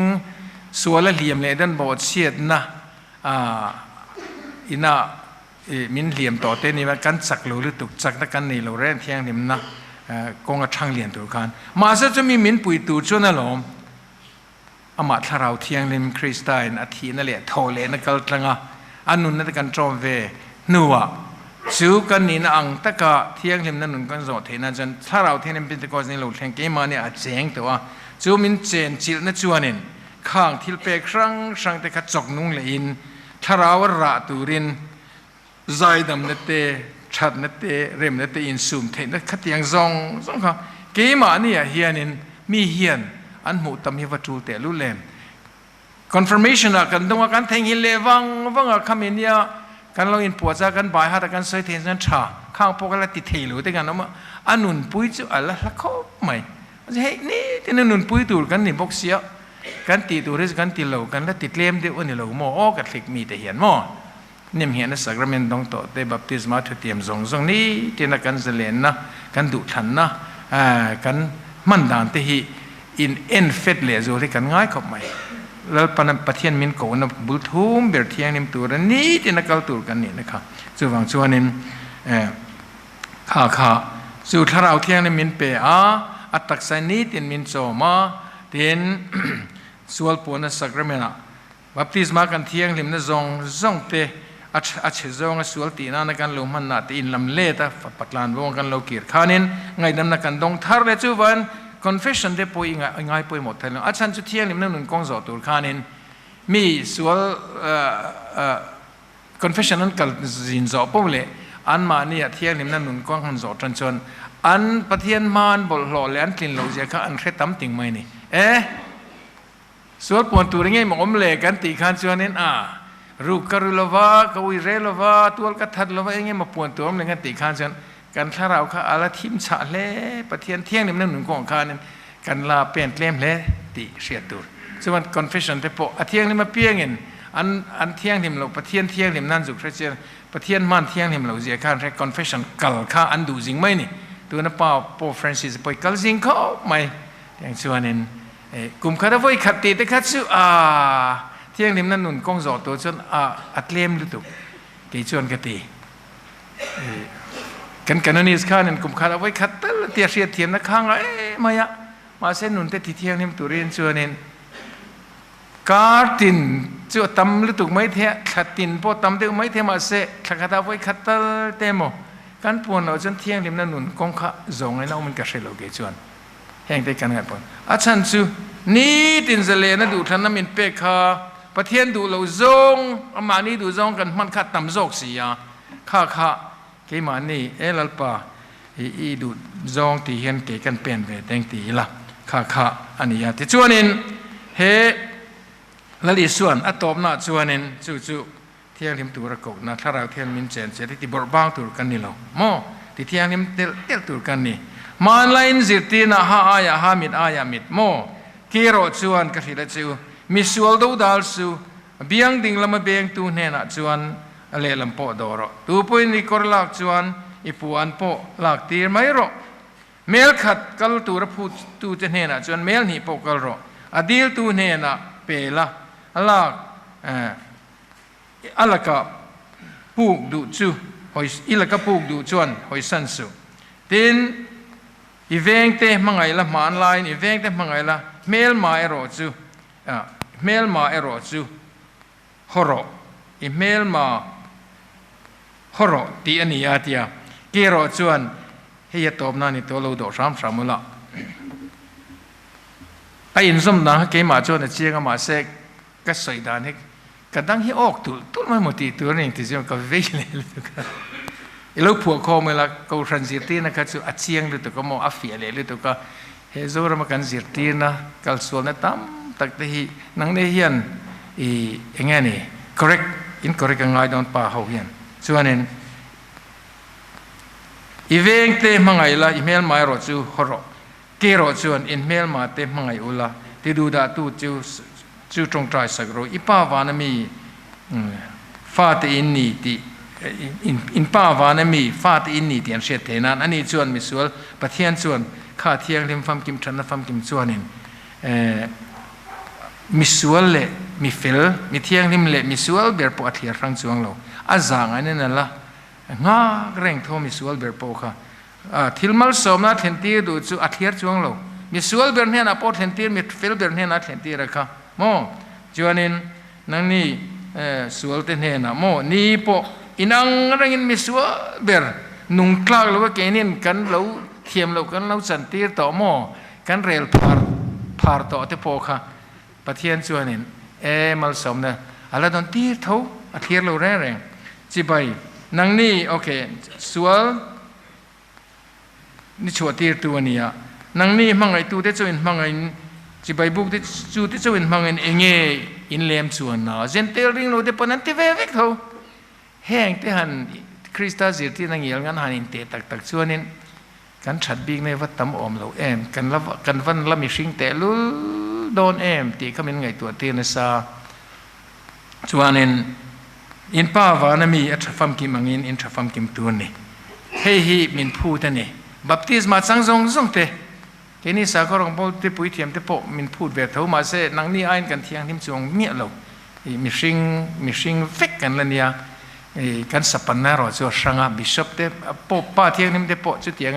ส่วนละเหลี่ยมเลยด้านบอดเชียดนะอินามินเหลี่ยมต่อเต้นนี่มันกันจักหรือตุกจักนักกันนี่เราเร่งเที่ยงริมนะกงกระช่างเหลี่ยมตัวกันมาซะจะมีมินปุยตูชวนนั่นหรออามาถ้าเราเที่ยงริมคริสต์นอาทิตย์นั่นแหละโทเลนักกัลตังอ่ะอันนู้นนั่นกันจอมเวนัวจูกันนี่นะอังตะกะเที่ยงริมนั่นนุ่นกันโจเทนะจนถ้าเราเที่ยงริมเป็นตะกอนนี่เราเที่ยงเกมาเนี่ยเจ๋งตัวจูมินเจนจิลนั่นจวนนินข้างทิลเปครั้งแต่ขัดจกนุ่งเลยอินถ้าเราระตูรินใจดำนั่นเตะชัดนั่นเตะเร็มนั่นเตะอินซูมเทนั่นขัดยังซองค่ะเกมาเนี่ยเฮียนินมีเฮียนอันหมู่ตำฮิวัตูเตะลุเลน confirmation อะกันตรงกันแทงหินเลวังอะคำนี้กันเราอินปวดจากกันบ่ายหาแต่กันใส่เทนกันชาข้างพวกกันละติดเทลุแต่กันนะมั้งอันนุนปุยจุอะไรละเขาไม่เฮ้ยนี่ที่นุนปุยตูกันนี่พวกเสียกันตีตัวเรื่องกันตีเหลากันแล้วติดเล่มเดียวนี่เหลาหม้อกันเล็กมีแต่เห็นหม้อเนี่ยเห็นนะสักระเมนตรงโตแต่บัพติศมาทุติยมซงนี่ที่นักกันเสลียนนะกันดุทันนะกันมันด่านที่อินเอ็นเฟดเลโซที่กันง่ายขบไหมแล้วปะเทียนมินโกนะบุทุมเบียร์เทียงนิมตัวนี้ที่นักเกาตัวกันนี่นะครับส่วนช่วงนี้ข้าส่วนถ้าเราเทียงนิมินเปอัตตักไซนีตินมินโซมาตินส่วนปวนัสักระเมนะบัพติศมากันเทียงลิมนะซงเตอัจฉริยะส่วนตีน่านักการลงมันนาตินลำเล่ตาปัตลานวงกันเราเกียรขานินไงดำนักการดงทาร์เลจูวันconfession เดปอยง่ายปอยหมดเลยอาจารย์จุดเที่ยงนี่มันนุ่งกงโจตัวขานินมีส่วน confession นั้นกับจินโจปมเลยอันมาเนี่ยเที่ยงนี่มันนุ่งกงหันโจจนอันปะเทียนมานบอลหล่อเลี้ยนกลิ่นเหลาเจ้าข้าอันเคล็ดตั้มติ่งไม่นี่ส่วนปวนตัวนี้มันอมเล่กันตีขันส่วนนี้รูกรุลวะกวิเรลวะตัวกัดทัดลวะอย่างเงี้ยมาปวนตัวมันกันตีขันส่วนกันถ้าเราข้าอะไรทิมฉะเล่ปะเทียนเที่ยงนี่มันหนุนกองข้านี่กันลาเปลี่ยนเล่มเล่ตีเสียตัวส่วน confession แต่พอเที่ยงนี่มาเปลี่ยนเงินอันเที่ยงนี่เราปะเทียนเที่ยงนี่นั่นสุขเสียปะเทียนมันเที่ยงนี่เราเสียข้าเรียก confession กัลข้าอันดูจริงไหมนี่ตัวนั้นป่าวโปรฟรานซิสไปกัลจริงเขาไหมอย่างส่วนนี้กลุ่มข้าได้ไว้ขัดตีแต่ขัดสู้เที่ยงนี่นั่นหนุนกองโจตัวจนอัดเล่มหรือตุกกี่ชวนกันตี กันนี่สข้านี่กุมขาเอาไว้ขัดเตลเตียเสียเทียนนะข้างละมายะมาเส้นหนุนเตติเทียงนี่ตุเรียนชวนเองการตินจวดตำลุตุกไม่เทะขัดตินพอตำเดียวไม่เทะมาเสะขัดขัดเอาไว้ขัดเตลเตโมการปวนเอาจนเที่ยงริมนั่นหนุนกองข้าจงไอ้น้องมันกระเสลโลเกจวนแห่งได้กันกันปนอาจารย์จูนี่ตินเจเลนะดูท่านนั้นมินเปกข้าประเทศดูเราจงอามานี่ดูจงกันมันขัดตำจกสียข้าเกี่ยมันนี่ลัลปาอีดูจงตีเห็นเกี่ยกันเปลี่ยนไปแดงตีละข้าอันนี้ที่ชวนินเฮละลิส่วนอัตตบนาชวนินจู่เที่ยงริมตัวระกกนะถ้าเราเที่ยงมินเจนเสร็จที่บทบางตัวกันนี่เราโม่ที่เที่ยงริมเตลตัวกันนี่มาไลน์จิตตีนะฮาอายาฮามิดอายามิดโม่กีโรชวนกสิละจูมิสวลดูดัลสูเบียงดิ่งละมาเบียงตูเนนะชวนเลลำโปดอรตูปุยนิโครลักชวนอีปูอันโปลักตีไม่รอเมลขัดกัลตูระพูตูจะเนนะชวนเมลนี่โปกัลรออดีลตูเนนะเปล่าลักอัลลักปูกดูจูหอยอิลักปูกดูชวนหอยสันสูตินอีเวงเตมังไงละมันไลน์อีเวงเตมังไงละเมลมาเอโรจูเมลมาเอโรจูฮอร์อีเมลมาฮอร์ตีอันนี้อาทิยาเกโรชวนเฮียตบนั่นนี่ตัวเราดอกสามมุละไอ้อินสมนะเกมาชวนเชียงมาเสกก็ใส่ดานให้กระดังที่ออกตัวไม่หมดตัวนี่ที่จะก็วิ่งเลยตัวกันแล้วผัวคอเมื่อละก็ทรานซิตีนะครับจะอัดเชียงหรือตัวก็มองอัฟเฟียเลยหรือตัวก็เฮโซรามากันซิตีนะกัลส่วนนั้นตั้มตักที่นังได้เฮียนอย่างงี้นี่ correct incorrect ง่ายโดนป่าเขาเฮียนส่วนนั้นอีเวงเตมังไงละอีเมลมาโรจูฮอร์เกโรชวนอีเมลมาเตมังไงอุละที่ดูดาตูจูตรงใจสักรู้อีป้าวานามีฟาตอินนี่ที่อินป้าวานามีฟาตอินนี่ที่อันเสียเทนันอันนี้ชวนมิสวลปะเทียนชวนข้าเที่ยงริมฟัมกิมชันฟัมกิมชวนนี่มิสวลเล่มิฟิลมิเที่ยงริมเล่มิสวลเบียร์ปอเทียรังจวงเราอาจางอันนี้นั่นละง่าแรงโทมิสวลเบียร์ปอค่ะทิลมัลสมนัดเห็นตีดูจูอัเทียจวงเรามิสวลเบียร์เนี่ยนะปอเห็นตีมิฟิลเบียร์เนี่ยนะเห็นตีระค่ะโมจวนนินนั่งนี่สวลเตนเฮนะโมนี่ปออินังรังินมิสวลเบียร์นุ่งคลากหรือว่าแกนินกันเราเทียมเรากันเราสันติต่อโมกันเรลพาร์ต่อเตปอค่ะปะเทียนจวนนินมัลสมนะอะไรตอนตีเท่าอัเทียเราแรงจีไปนั่งนี่โอเคสวลนี่ชัวตีตัวนี้อ่ะนั่งนี่มังไงตัวเด็ดจวนมังไงจีไปบุกที่จูที่จวนมังไงเองอินเลมชวนนะเจนเตลริงโลเดปนันที่เวกเท่าแห้งที่หันคริสต์จิตที่นั่งเยี่ยงกันหันอินเตตักชวนนินกันฉัดบิ๊กในวัดตั้มอมเรากันวันละมีชิงแต่ลุโดนตีเขาเป็นไงตัวเตียนซาชวนนินอินป้าวานามีอัตฟัมกิมังอินทฟัมกิมตัวนี่เฮฮิมินพูดนี่บัพติศมาสังซงเตแค่นี้สาก็ร้องบอกที่ปุยเทียมที่โปมินพูดแบบเท่ามาเสนังนี่อ่านกันเที่ยงทิมจงเมียเรามีชิงเฟกกันเลยเนี่ยกันสัปนารอจสังบิชอปเตโปป้าเที่ยงนิมเตโปจุดเที่ยง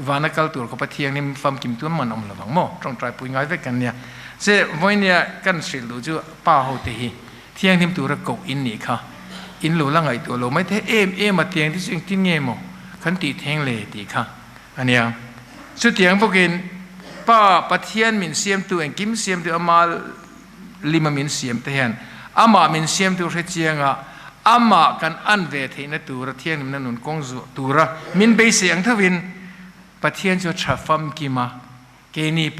วานักลตัวก็ปะเที่ยงนิมฟัมกิมตัวมันอมละบังโมตรงใจปุยง่ายเฟกกันเนี่ยเจ้วันนี้กันสิลูจูป้าเขาเตหีเที่ยงนิมตัวระกอินนี่ค่ะอินหลูละไงตัวเราไม่เทมาเที่ยงที่จริงที่เงี้ยโมขันติแทงเลยดีค่ะอันนี้สุดเที่ยงพวกอินป้าปะเทียนมินเสียมตัวเองกิมเสียมตัวอามาลิมามินเสียมเทียนอามามินเสียมตัวเชียงอ่ะอามากันอันเวทีนตัวระเทียนมันนุนกงจุตัวระมินไปเสียงทวินปะเทียนจะชัฟฟัมกิมาเกนีโป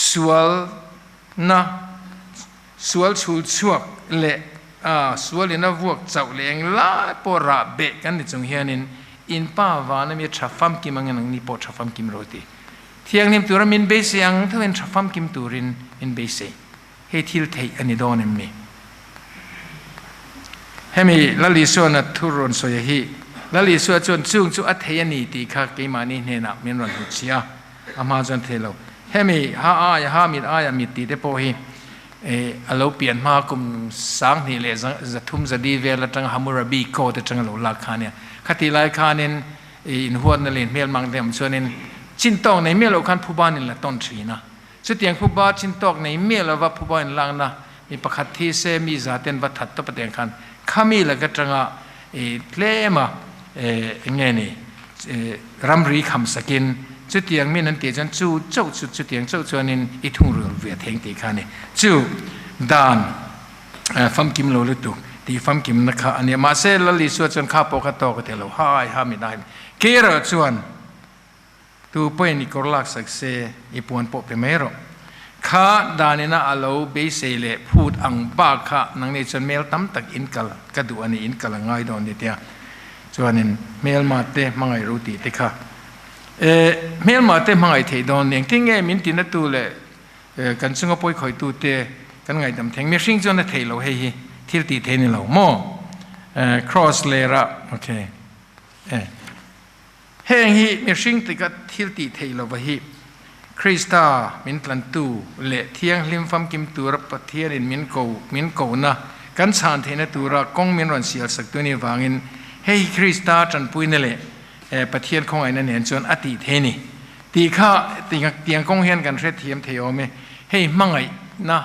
สวลนะสวลชูชวกเละสวลนะพวกเจ้าเลี้ยงลาปอระเบกันในจงเฮียนินอินป้าวานมีชัฟฟัมกิมังนังนี่ปอชัฟฟัมกิมโรตีเที่ยงนิมตัวมินเบสยังถ้าเป็นชัฟฟัมกิมตัวรินอินเบสเฮทิลเทอันนี้โดนมีเฮมีลลิส่วนทุรนสวยฮีลลิส่วนจนซึ่งจุอัตเฮียนีตีข้าเกมานีเนนักมีนรันหุชียอามาจนเทโลเฮมีฮาอายฮามิดอายมิดตีเดโปฮีเราเปลี่ยนมาคุมสังนี่เลยจะทุ่มจะดีเวลาจังฮามุระบีโคแต่จังเราลักขาเนี่ยคติไลขานิน อินหัวนั่นเลยเมียมังเดียมส่วนนี้จินตอกในเมียเราคันผู้บ้านนี่แหละต้นทีนะสุดที่ยังผู้บ้านจินตอกในเมียเราว่าผู้บ้านลังนะมีประคัตที่เซมีซาเตนวัฏทัตตัวประเดียงคันขามีแล้วก็จังเล่มาไงนี่รำรีคำสกินจุดยังมีนั่นเตียจันจู่เจ้าจุดยังเจ้าส่วนนี้อีทุ่งเรือเวียเทงตีขานี่จู่ดานฟัมกิมโลลุตุตีฟัมกิมนะคะอันนี้มาเซลลิส่วนจนข้าปกติก็เทลหายหาไม่ได้เกลือส่วนตัวเพื่อนนี่ก็ลักสักเซอีปวนปกเป็นไม่หรอกข้าดานินะอาลูเบสเล่พูดอังบ้าข้านังนี่จนเมลตั้มตักอินกัลกระดูอันนี้อินกัลง่ายโดนเดียวส่วนนี้เมลมาเตะมังไงรู้ตีเตะข้าเมลมาเตะมังไงเทดอนอย่างที่ไงมินตินัตัวเลยกันซึ่งก็ป่วยคอยตัวเตะกันไงดำแทงมีสิ่งจนเทเราเฮ้ยที่ตีเทนี่เราโม่cross เลยละโอเคเฮ้ยมีสิ่งที่ก็ที่ตีเทเราไปฮีคริสตามินตันตูเละเที่ยงลิมฟัมกิมตูรับปะเทียนมินโกนะกันสานเทนตูระกงมินรันเสียสักตัวนี้วางินเฮ้ยคริสตาจันปุยนั่นแหละปะเทียนของไอ้นั่นเห็นจนอติเทนี่ตีข้าตียงกงเฮียนกันเรศเทียมเทอเมเฮ้ยมังไงนะ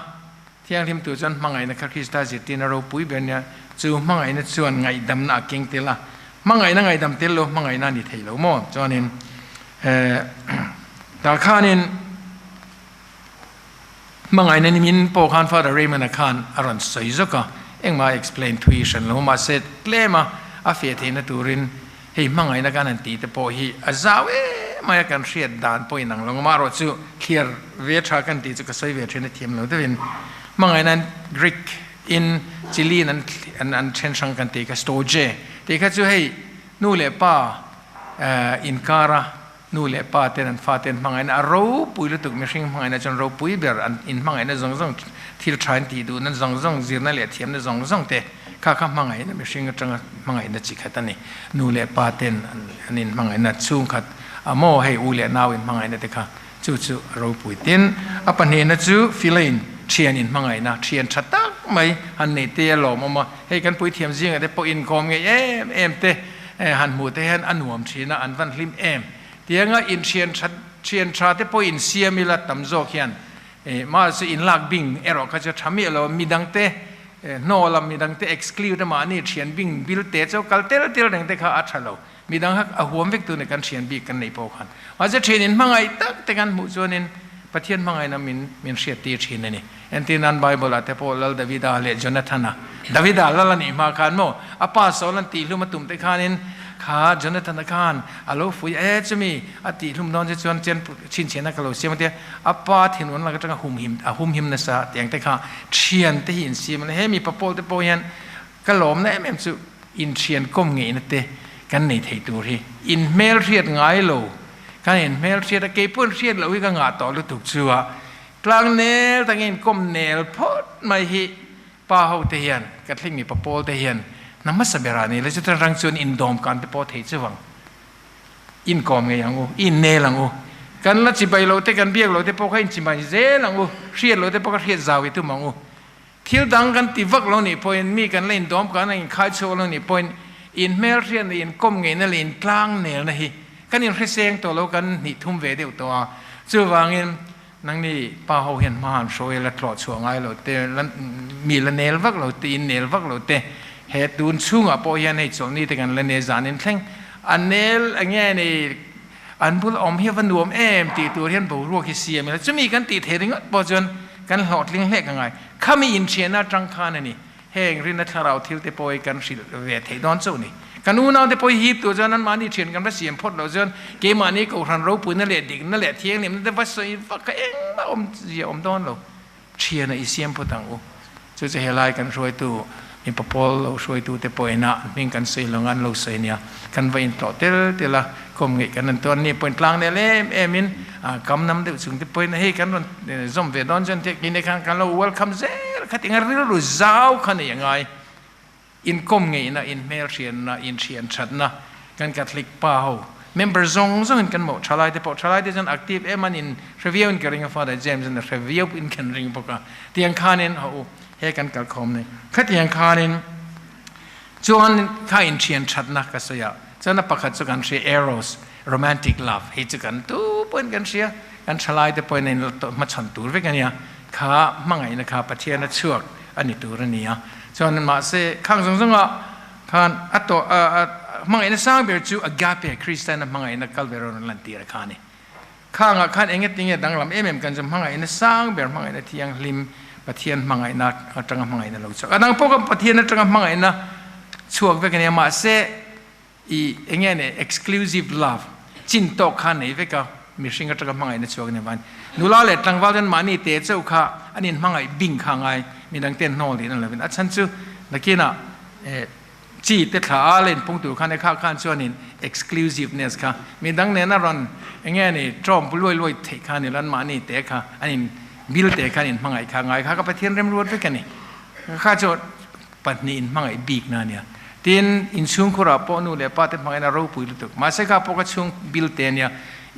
เที่ยงลิมตูจันมังไงนะคริสตาจิตตินเราปุยเป็นเนี่ยจู่มังไงนะส่วนไงดำนักเก่งเตละมังไงนะไงดำเตลโลมังไงนั่นนี่เทโลโม่จนนี้แต่ข้านี่มังไงนั่นมินโปคันฟาดเรมันนะคันอรันสวยจักเอ็งมา explain tuition แล้วมาเสร็จเล่มาอาเฟียเทนตูรินเฮ้ยมังไงนักการันตีแต่พอฮีอาซาเวมาอยากกันเชียดดานพอยนังลงมารถจู่เคลียร์เวทรากันตีจะก็สวยเวทเทนทีมเราแต่เป็นมังไงนั้นกรีกอินจิลีนั้นเชนชังกันตีก็สโตเจตีก็จู่ให้นู่นเลยป้าอินการะนู่นเลยป้าเต้นฟ้าเต้นมังไงนะเราปุยลุตุกไม่ใช่มังไงนะจนเราปุยเบียร์อินมังไงนะzongที่เราใช้ตีดูนั้นzongจีนั่นแหละเทียมนั้นzongเตะข้ามังไงนะไม่ใช่ก็จังมังไงนะจิกขัดนี่นู่นเลยป้าเต้นอันนี้มังไงนะชุ่มขัดโม่ให้อูเล่นาวินมังไงนะเด็กข้าจู่เราปุยเต้นปัญหานะจู่ฟิลินเชียนอินมังไงนะเชียนชัดตักไม่อันนี้เตะหล่อมาให้กันปุยเทียมจิงแต่พออินคอมไงเอ็มเตะหันหมูเตะหันอันหวมชีนะอันวันลิมเอ็มเดี๋ยวงั้นอินเชียนชาเตปอินเซียมิละตั้มโจเขียนมาสิอินลักบิงเอรอเขาจะทำเรามีดังเตโนลมีดังเต exclude มานี่เชียนบิงบิลเตเจ้ากัลเตลดังเตเขาอัดเรามีดังฮักหัวเวกตัวในการเชียนบิกันในโปคันว่าจะเชียนอินมังไงตักแต่กันมุจวนินประเทศมังไงนะมินเชียตีเชียนนี่เอ็นที่นั่นไบเบิลอะเตปอลดาวิดาเลจนาธานะดาวิดาลนี่มาคันโมอป้าสอลันตีลุมาตุ่มเตคานินข้าจนธนาคารอาลูฟุยจะมีอติลุมนอนจะชวนเจนชินเชียนักเราเสียมันเดียอป้าถิ่นวันเราก็จะหุ่มหิมนะซะแต่ยังแต่ข้าเชียนที่หินเสียมันให้มีปะโปลเตปอยันก็หลอมนะแม่สุอินเชียนก้มเงี้ยนั่นเตกันในไทยตัวที่อินเมลเชียดง่ายโลกันเห็นเมลเชียดเก็บปุ่นเชียดเราวิกังหาต่อรู้ถูกชัวกลางเนลตั้งเงินก้มเนลพอดไม่ฮิป้าเขาเทียนกัดทิ้งมีปะโปลเทียนน้ำมันสับเบรานี่แล้วจะรังส่วนอินโดมกันที่พอเทจวังอินกอมไงยังงูอินเนลังงูกันละจิบไปเราเตกันเบียกเราเตพอให้จิบไปเจลังงูเชียดเราเตพอก็เชียดจาวิตุมังงูเที่ยวดังกันติวักเราเนี่ยพออินมีกันเล่นโดมกันอินขายโชว์เราเนี่ยพออินเมลเชียนอินก้มไงนั่นอินกลางเนลนะฮิกันอินเรเซงตัวเรากันนี่ทุ่มเวเดียวตัวจู่วางอินนั่งนี่ป้าเขาเห็นมาหันโชยละตลอดช่วงไงเราเตมีละเนลวักเราตีนเนลวักเราเตเหตุดูนชุ่งอ่ะพอยันให้จงนี่แต่กันละเนจานินแข่งอันเนลอันเงี้ยนี่อันพูดอมเฮียวันดวมตีตัวเฮียนบุรัวคิเสียมีแล้วจะมีกันตีเทริงพอจนกันหลอดลิงเล็กยังไงข้ามีอินเชียนาจังคานี่แห่งรินัทเราทิวเตปอยกันสิเวทดอนโซนี่กันอูน่าเตปอยฮีบตัวจนนั้นมานี่เชียนกันพระเสียมพดเราจนเกมานี่ก็รันเราปุ่นนั่นแหละดิ่งนั่นแหละเที่ยงนี่มันแต่ว่าสวยฟักเองมาอมเสียอมดอนเราเชียนอิเสียมพดังอูจะเฮลัยกันช่วยตัวมีปะโปลเราช่วยดูแต่ปอยนะมีกันเสียลงานเราเสียเนี่ยกันไปอินต่อเตละคมเงยกันนั่นตัวนี้เป็นกลางเนี่ยเลยมินกำนำเดือดสุงที่ปอยนะให้กันวันจอมเวดอนจนเทกินในกันเราเวลคัมเซลขัดยังไงรู้จ้าวขันยังไงอินคมเงยนะอินเมลเชียนนะอินเชียนชัดนะกันกัดลิกเป้าเมมเบอร์zongกันหมดชาลายแต่พอชาลายที่จนแอคทีฟมันอินรีวิวอินกันริงฟ้าแต่เจมส์อินรีวิวอินกันริงพวกกันที่ยังขานินเขาให้กันกัดคอมเนี่ยขัดยังขานินจวนข้าอินเชียนชัดนะก็เสียจ ฉะนั้นประคัตสุกันเชีย eros romantic love ให้จุกันตู้เปิ้นกันเชียกันฉลายแต่ปอยในมาฉันตูรไปกันเนี่ยข้ามังไงนะครับประเทศนั้นช่วงอันนี้ตูรเนี่ยฉะนั้นมาเสข้างสงอ่ะข้างอัตโตมังไงนั้นสร้างเบอร์จูอากาเปคริสเตียนมังไงนั้นกัลเบโรนันลันตีระข้านี่ข้างข้างเองก็ติงดังลำกันจะมังไงนั้นสร้างเบอร์มังไงนั้นที่ยังริมประเทศมังไงนั้นจังมังไงนั้นเราชอบดังพวกประเทศนั้นจังมังไงนั้นช่วงไปกันเนี่ยมาเสอีเองเนี่ย exclusive love จินโตข้านี่ไปก็มีสิ่งที่จะมังไงนั้นช่วงนี้วันนูลาเล็ดตั้งว่าจนมานี่เตะเจ้าข้าอันนี้มังไงบิ่งข้างไงมีดังเต้นโน่นนี่นั่นแหละเป็นอันฉันชื่อนักกินอ่ะจีเตขาเล่นปุ่งตัวข้าในข้าข้าช่วงนี้ exclusiveness ค่ะมีดังเนี่ยน่ารอนเงี้ยนี่จอมรวยเทข้านี่รันมานี่เตะข้าอันนี้บิลเตะข้านี่มังไงข้างไงข้าก็ไปเที่ยวเริ่มรวดไปกันนี่ข้าจะปัจจุบันมังไงบิ๊กนั่นเนี่ยทีนอินช่วงคุระปนูเลยป้าเต็มมังไงน่ารู้ปุยลุตุกมาเสกข้าพวกช่วงบิลเตะเนี่ย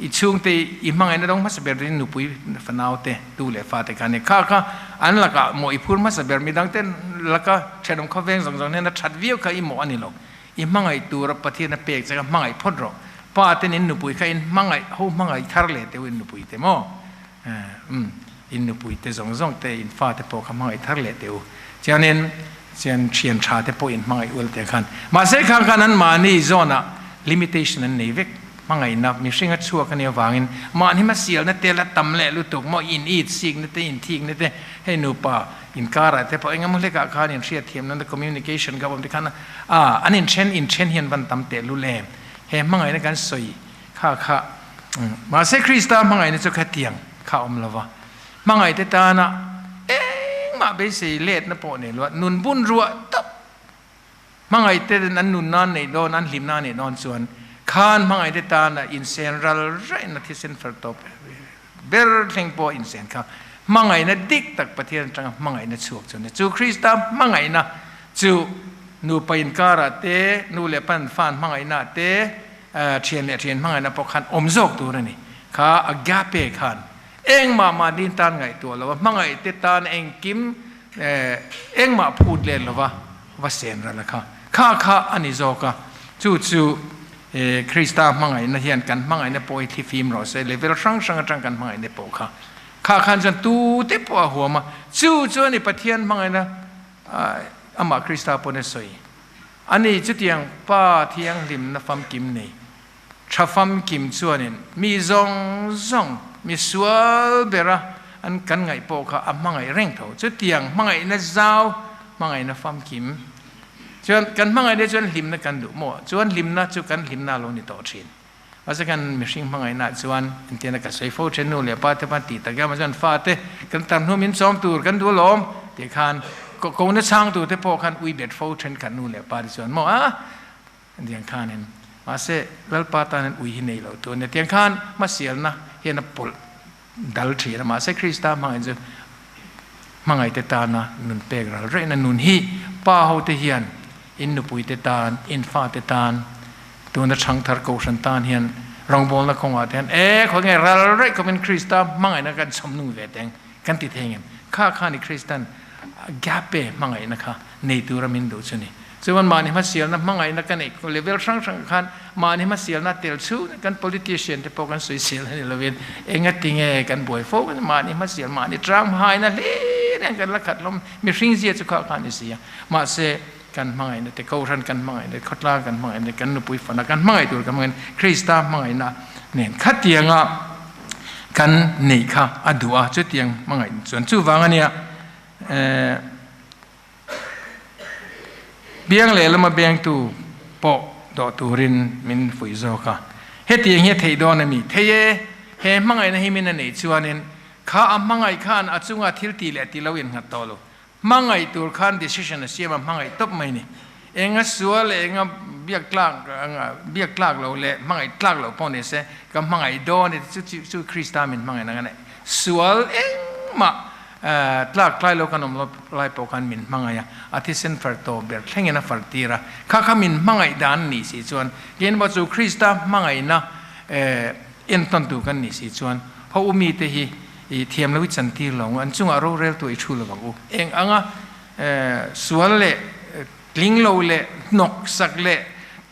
อีช่วงที่อีมังไงน่าต้องมาสเบอร์รินนุปุยฝันเอาเตะดูเลยฟ้าเตะกันเนี่ยข้าอันละก็โมอีพูดมาสเบอร์มีดังเต้นละก็เชิดเขาเวงสองเนี่ยน่าชัดวิวข้าอีโมอันนี้หรอกอีมังไงตัวรับประเทศน่ะเปกจะมังไงพอดรอป้าเต้นอินนุปุยข้าอินมังไงโหมังไงทาร์เลเตวินนุปุยเตะโมอินนุปุยเตะสองเตะอินฟ้าเตะโปข้ามังไงทาร์เลเตวเจ้าเนี่ยเชียนชาเตะโปอินมังไงอุลเตะขันมาเสกข้างนั้นมานี่โซน่ะ limitation นั่นนี่เวกมังไงนับมีสิ่งที่ชั่วกันเนี่ยวางินมานี่มาเสียนั่นเตะละตำเละลุตุกมาอินอีดสิ่งนั่นเตะอินทิ้งนั่นเตะให้นูป่าอินการะแต่พอเองมันเล็กอาการอินเชียเทียมนั่น communication กับผมที่ขันอันนี้เช่นเฮียนวันตำเตะลุเล่เฮ้มังไงในการสวยข้ามาเสกคริสต์มังไงในจุกเตียงข้าอมละวะมังไงเตตานะมาไปสิเล็ดนะปอเนี่ยล้วนนุนบุญรัวตับมังไงเตนั้นนุนนั่นเนี่ยโดนนั้นลิมนั่นเนี่ยนอนส่วนข้านมังไงเตตานะอินเซนรัลไรนะที่เซนฟร์ตอปเบอร์เทงปออินเซนข้ามังไงนะดิกตักประเทศจังมังไงนะชวกจนจูคริสต์มังไงนะจูนูไปอินการะเตนูเลปันฟานมังไงนะเตเทียนมังไงนะพอขันอมโจกตัวนี่ข้าอากาเปขันเองมาดินตานไงตัวแล้วว่ามังไงเตตานเองกิมเองมาพูดเล่นแล้วว่าเซนแล้วล่ะข้าอันนี้โจกะจู่คริสต์มังไงนะเฮียนกันมังไงนะปอยที่ฟิล์มเราเสเลเวลช่างกันมังไงนะปอข้าขันจนตูเตปวหัวมาจู่นี่ปะเทียนมังไงนะอามาคริสต์ปนสวยอันนี้จุดยังป้าเทียงริมนะฟัมกิมนี่ชาฟัมกิมส่วนนี้มีซองมีสวลเบระอันกันไงปอข้ามังไงเร่งเท่าจุดยังมังไงนะเจ้ามังไงนะฟัมกิมจวนกันมังไงเดี๋ยวจวนริมนะกันดูมั่วจวนริมนะจุกันริมนะลงนี่ต่อชินว่าสักกันมีสิ่งมังไงนะจวนอินเดียนะก็ใช้โฟเชนนูเลยป้าเทปันตีตะแกมาจวนฟาเตกันตามหัวมินซ้อมตูกันดูลมเดี๋ยวคันก็คนนั้นช่างตัวเทปอคันอุยเบ็ดโฟเชนกันนูเลยป้าดิจวนมั่วเดี๋ยวคันนั้นมาเสลัลปาตานั้นอุยหินเอเราตัวเนี่ยเดี๋ยวคันมาเสียนะเห็นปุลดัลทรีนะมาเสคริสต์มังไงจะมังไงเตตานะนุนเปกเราเรื่องนั้นนุนฮีป้าเขาเทียนอินนุปุยเตตานอินฟ้าเตตานตัวนั้นช่างทาร์โกชันตานเฮียนรองบอลนักคงว่าเทียนเขาไงเราเรื่องก็เป็นคริสต์มังไงนักการสมนุเวทเองกันติดเองข้านี่คริสตันแกเป้มังไงนะคะในตัวเรามินดูชนี่ส่วนมานี่มาเสียนะมังไงนักกันเอกเลเวลช่างคันมานี่มาเสียนะเตลชูกัน politician ที่พวกกันสวยเสียเลยเราเวียนเองก็ติงกันบ่อยโฟกันมานี่มาเสียมานี่ทรัมป์หายนะเล่นกันละขัดลมมีสิ่งเสียจุกข้านี่เสียมาเสกันมังไงนะแต่เขาทันกันมังไงนะขัดลากันมังไงนะกันนุปุยฝันกันมังไงตัวกันมังไงคริสต์มังไงนะเนี่ยขัดเตียงอ่ะกันนี่ค่ะอดูอ่ะจุดเตียงมังไงส่วนจู่ฟังอันเนี้ยเบียงเลยแล้วมาเบียงตูปอดอตูรินมินฟุยโซค่ะเฮตีเฮตีดอนมีเทเยเฮมังไงนะเฮมินนี่ชวนนินข้ามังไงข้านอาจุงอาทิลตีเลตีลาวินหัดโตโลมังไงตัวข้าน decision เสียมันมังไงตบไม่นี่เองก็สวยเลยเองก็เบียกลากเราเลยมังไงกลากเราปนนี่เสก็มังไงดอนนี่จู่คริสต์มินมังไงนั่นไงสวยเองมาตลาดใกล้โลกันอมไล่ปกันมินมังไงอาทิตย์เซนฟาร์โตเบลเท่งนะฟาร์ตีระข้ามินมังไงด้านนี้สิชวนเย็นว่าจู่คริสต์มังไงนะเอ็นตันดูกันนี่สิชวนเพราะอุมีเตหีเทียมแล้ววิจันทีหลงอันจุงอารมณ์เร็วตัวอิชูลบังอุเองอังสวนเละลิงโลเละนกสักเละ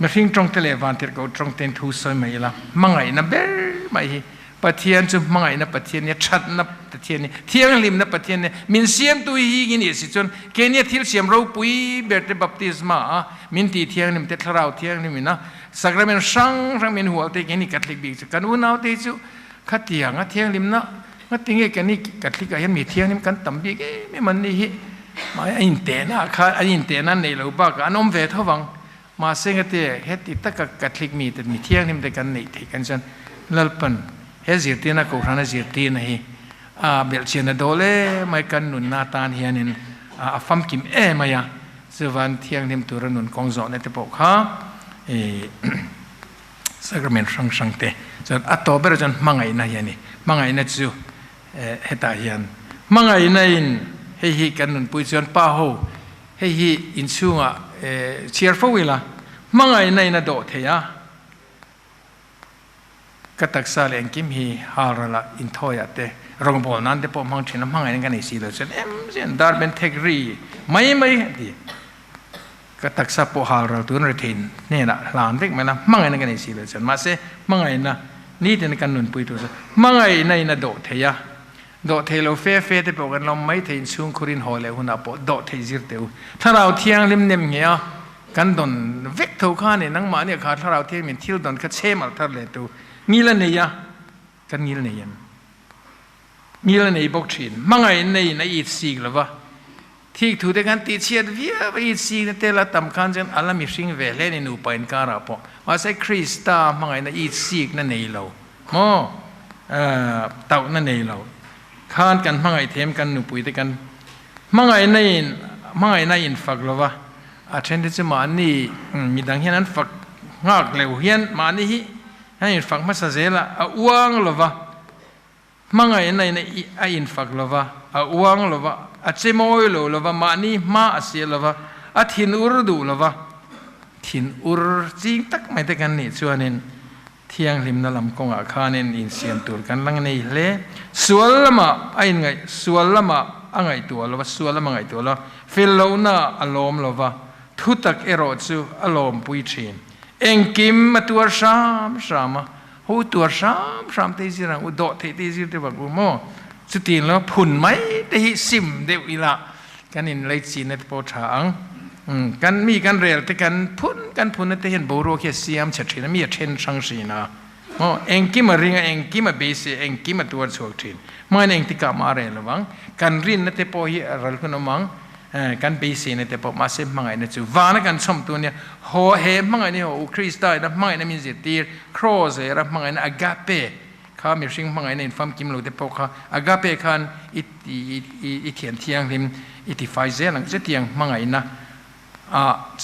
มาทิ้งตรงทะเลวันที่เราตรงเต็นทูสอยไม่ละมังไงนะเบลไม่ปะเทียนจุมังไงนะปะเทียนเนี่ยชัดนะปะเทียนเนี่ยเที่ยงริมนะปะเทียนเนี่ยมินเสียมตุยกินเนี่ยสิจนเกณฑ์เนี่ยที่เสียมเราปุยเบิดบัพติศมามินตีเที่ยงริมเตทราวเที่ยงริมนะสักระเมนช่างมินหัวเตกินนี่กัดลิกบิกกันอุ่นเอาเตจุขัดเที่ยงเที่ยงริมนะงัดติงเกกันนี่กัดลิกก็เห็นมีเที่ยงริมกันตั้มบิกไม่มันนี่มาอินเตนะค่ะอินเตนะในเราบ้ากันอมเวทวังมาเสงเตะเฮ็ดติดตะกัดลิกมีแต่มีเที่ยงริมแต่กันนี่ที่กันฉันลัลปันเฮจิตตีนะกูครานะจิตตีนะฮีเบลเชียนโดเลไม่กันนุนนาตานเฮียนินฟัมกิมมายาสวันเที่ยงนิมตัวนุนกองจอในตะปกฮะSacraments ช่างเตะจนอัตโตเบรจนมังไงนะเฮียนี่มังไงนะจูเฮตาเฮียนมังไงนะอินเฮีกันนุนปุยจนป้าโฮเฮีอินชูงะเชียร์ฟวิละมังไงนะอินโดเทียก็ตักซาเลงกิมฮีฮาร์ละอินทอยเตะรองบอลนั้นเดปอมังชินมังไงกันในสีเหลืองเช่นดาร์เบนเทกรีไม่ดีก็ตักซาโปฮาร์ตัวนั้นเทนเนี่ยนะหลานเด็กไหมนะมังไงกันในสีเหลืองมาเสมังไงนะนี่เดนกันนุนปุยตัวมังไงในโดเทียโดเทโลเฟ่เดปอกันเราไม่เทนซุงคุรินฮอลเลยหุ่นอาโปโดเทจิรเตวถ้าเราเที่ยงลิมเนมเงี้ยกันดนเวกเท่าข้าเนี่ยนังมาเนี่ยขาถ้าเราเที่ยงมีทิลดนก็เชื่อมาทัดเลยตัวงี้ละเนี่ยกันงี้ละเนี่ยงี้ละเนี่ยบอกชินมังไงในอีดซีกหรือวะที่ถูกแต่กันติดเชียดวิวอีดซีกเนี่ยแต่ละตำคันจังอัลลามิชิงเวเลนินูไปน์การะปอว่าใช่คริสต์ามังไงในอีดซีกนั่นเองเราโม่เต่านั่นเองเราข้านกันมังไงเทียมกันนูปุยแต่กันมังไงในอินฟักหรือวะอาเช่นที่จะมานี่มีดังเฮียนั้นฟักงากเหลวเฮียนมานี่ให้อินฟักมาซาเซละอวงหรือวะมังไงในอินฟักหรือวะอวงหรือวะเจมอยหรือวะมานี่มาเสียหรือวะทินอุรดูหรือวะทินอุรจริงตักไม่ได้กันนี่ชวนนินเที่ยงริมนั่นลำกงอาคานินอินเสียมตัวกันลังนี่เล่สวลละมาไอ้ไงสวลละมาไงตัวหรือวะสวลละมาไงตัวละฟิลโลน่าอารมณ์หรือวะทุตักเอโรจูอารมณ์ปุยชินเองกิมมาตัวชามหูตัวชามเตจิรังอุดเตจิรเตบักบุโมสุดที่แล้วผุนไหมได้ซิมเดวิละกันอินไลจีนในโปชางกันมีกันเรียลแต่กันพุ่นแต่เห็นโบโรเคเซียมเฉยๆนะมีเช่นช่างสีนะเองกิมาริงเองกิมาเบสเองกิมาตัวสวกทินไม่เองที่กามาเรลวังกันรินนั่นแต่พอฮีรัลคุนมังกันเบสนั่นแต่พอมาเสพมังไงนั่นจู่วานกันสมตัวเนี่ยโหเฮมังไงเนี่ยโอคริสต์ได้นะมังไงนั่นมีเจตีร์ครอสเอร์มังไงนั่นอากาเปข้ามีสิ่งมังไงนั่นฟังกิมลูแต่พอข้าอากาเปขันอิเทียนเทียงริมอิติไฟเซลังเจเทียงมังไงนะ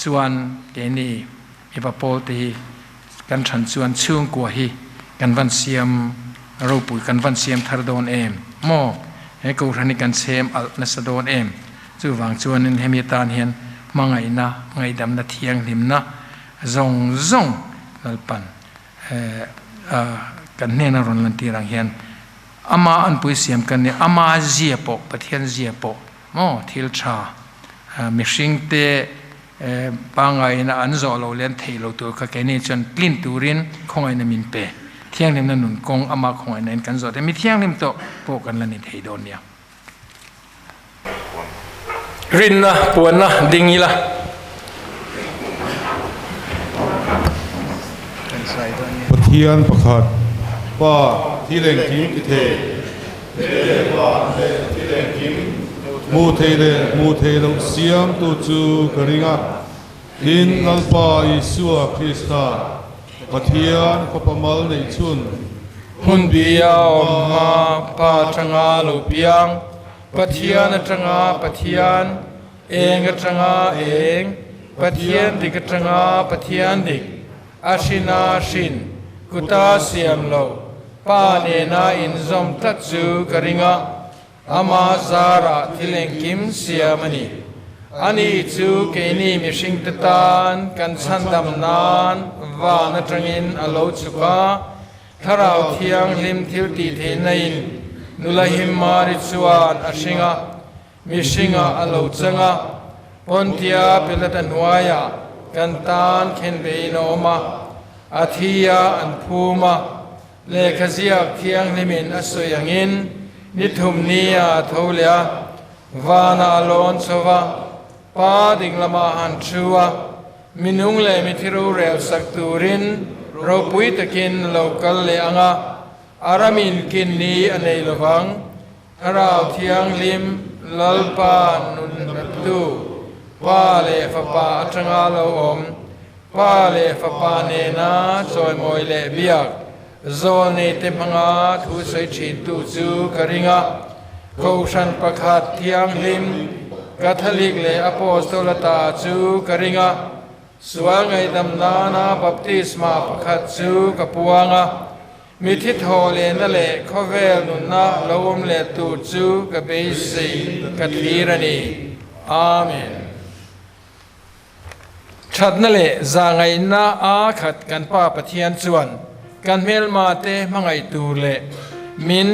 ส่วนเกนี่มีพระโพธิกันฉันส่วนช่วงกว่าฮีกันวันเสียมรูปุยกันวันเสียมทารดอนโมให้กูรันิกันเซมอัลนัสดอนจู่วางส่วนนึงให้มีตาเห็นมังไงนะไงดำนาเทียงริมนะซงลัลปันกันเนี่ยนรนลันตีรังเห็นอามาอันปุยเสียมกันเนี่ยอามาเจียโปปะเทียนเจียโปโมทิลชามิชิงเตบางไงนะอันจอเราเลี้ยงเทเราตัวก็แค่นี้จนกลิ่นตูรินคงไงนะมินเปเที่ยงเล่มนั้นหนุนกงอามาคงไงนั่นกันจอแต่มีเที่ยงเล่มโตโปกันละนิเทโดนเนี่ยรินนะปวนนะดิ่งอีละปะเทียนประคัดป้าที่เล่งกิมที่เทป้าที่เล่งกิมมูเทลเสียมตูจูกริงะอินนัลปาอิสุอาคริสตาปะเทียนขปมัลในชุนหุ่นเบียอมมาปาจังอาลูเปียงปะเทียนจังอาปะเทียนเองก็จังอาเองปะเทียนดิกจังอาปะเทียนดิกอาชินาชินกุตาเสียมโลปาเนนาอินซอมตัดจูกริงะอามาซาระทิเลงกิมเสียมันนี่อันนี้จูเกนี่มีชิงตตานกันชันดำนานวานจังอินอโลจุกาถ้าเราเที่ยงลิมทิวตีเทนัยนุลหิมมาริจวนอชิงะมิชิงะอโลจังะปนเทียเปลตันวายะ กันตานเข็นเบโนมาอาทิยาอันภูมาเลขเสียกเทียงนิมินอสวยงินนิทุมนียาทเลียวานาลอนสวะปาดิงละมาหันชัวมินุงเลมิทิรูเรลสักตูรินโรปุยตะกินโลกัลเลอังอารามินกินนีอเนลวังทราวเทียงลิมลัลปานุนเมตูวาเลฟปาอัจงาโลอมวาเลฟปาเนนาจอยมอยเลเบียกโซเนเตมังอาทุสวยชินตุจูกริงาโกชันประคัดเทียงลิมคาทอลิกเลอโปสโตลตาจูกริงาสวงไอดำนานาบัพติสมาประคัดจูกับปวงามิทิทโฮเลนเลขเวลนุนาลวมเลตูจูกับเบสีกัทีรนีอาเมนชัดนั่นแหละจางไงนาอาขัดกันป้าปะเทียนส่วนกันเมลมาเตมังไอตูเละมิน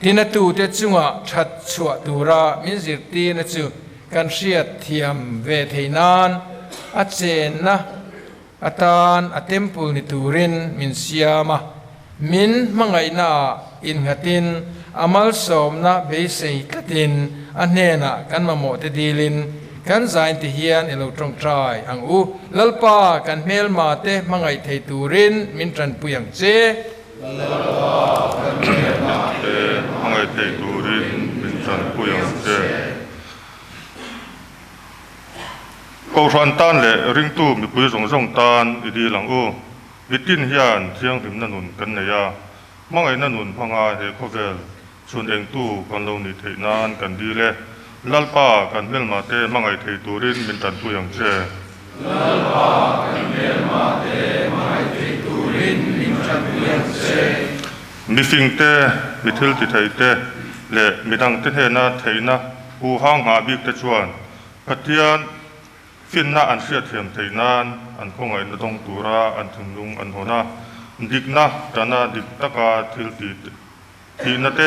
ที่นัตูเตจุงะชัดชัวตูรามินจิตตีนัจูกันเชียดเทียมเวทีนานอาเจนนะอาตานอาเทมปูนิตูรินมินเซียมามินมังไงนาอินหัตินอามัลสมนะเบสิตตินอันเนนะกันมาโมเตดีลินกันใจที่เฮียนเอโลตรงใจอังอูลัลปากันเมลมาเตมังไอเทตูรินมินจันปุยังเจลัลปากันเมลมาเตมังไอเทตูรินมินจันปุยังเจกูชันตันเลยริงตู้มีปุยส่งตันอีดีหลังอูอิตินเฮียนเทียงหิมนันุนกันเนียมังไอนันุนพังอาเฮโคเวลชวนเองตู้กันลงนิเทนานกันดีเลยลัลปากันเมลมาเตมังไอเทตูรินมินตันปุยังเจลัลปากันเมลมาเตมังไอเทตูรินมินตันปุยังเจมิฟิงเตมิทิลติไทเตเลมิดังเตเฮนาเทนะอูห้างหาบิกเตชวนพัทยานฟินนาอันเสียเทียมเทนานอันคงไอนาดงตูราอันถึงลุงอันหัวนาดิกนะจานาดิกตะกาทิลติทีนาเต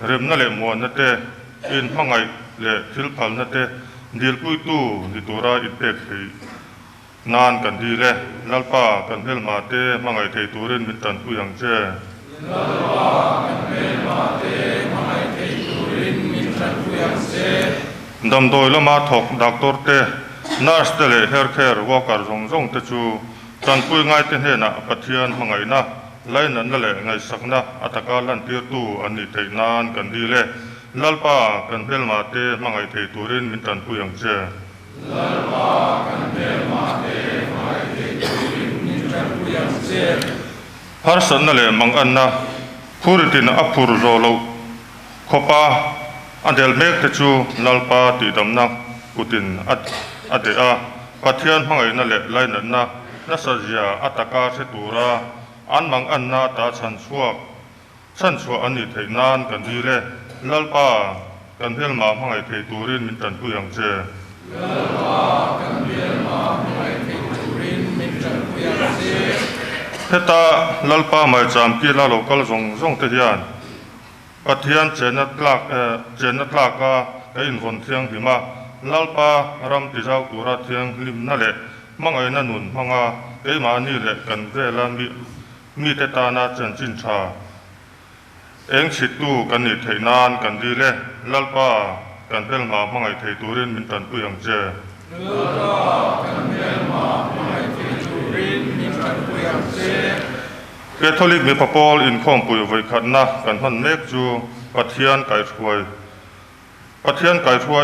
เริ่มนั่นแหละมัวนาเตอินมังไอเลทิลพัลนาเตดิลปุยตูนิตูราอิเปกเฮนานกันดีเลยลัลปากันเฮลมาเตมังไอเทตูรินมินตันปุยังเจลัลปากันเฮลมาเตมังไอเทตูรินมินตันปุยังเจดำโดยละมาถกดักตอร์เตนาสเตเลเฮร์เคอร์วอการซงเตจูจันปุยง่ายเตเฮนะปัทยานมังไงนะไล่นั้นนั่นแหละไงสักนะอัตกาลันเตียตูอันนี้เทนานกันดีเลยลัลปากันเฮลมาเตมังไงเทตูรินมินตันปุยังเจลัลปากันเฮลมาเตมังไงเทตูรินมินตันปุยังเจฮาร์สันนั่นแหละมังอันนะพูดตินอัพพูร์โซโลขปาอันเดลเมกเตจูลัลปาติดำนักกุตินอัดเดอาปัทยานมังไงนั่นแหละไล่นั้นนะนัสเจียอัตกาเสตูราอันมังอันนาตาชันชัวอันนี้เทนานกันดีเลยลัลปากันเฮลมามังไอเทตูรินมินตันปุยังเจลัลปากันเฮลมามังไอเทตูรินมินตันปุยังเจเฮตาลัลปาไม่จำกีฬาโลกาลส่งเทียนปัทยานเจนัตลากกาอินคนเทียงหิมาลัลปารำติเจ้ากุราเทียงลิมนั่นแหละมังไอนันุนมังอามานี่แหละกันเวลามีเตตานาจันจินชาเองฉิดตู้กันนิเทนานกันดีเลยลัลปากันเฮลมามังไอเทตูรินมินตันปุยังเจลัลปากันเฮลมามังไอเทตูรินมินตันปุยังเจแคทอลิกมีพระปอลอินข้อมปุยไว้ขัดนะกันพันเมกจูปัทยานไก่ช่วยปัทยานไก่ช่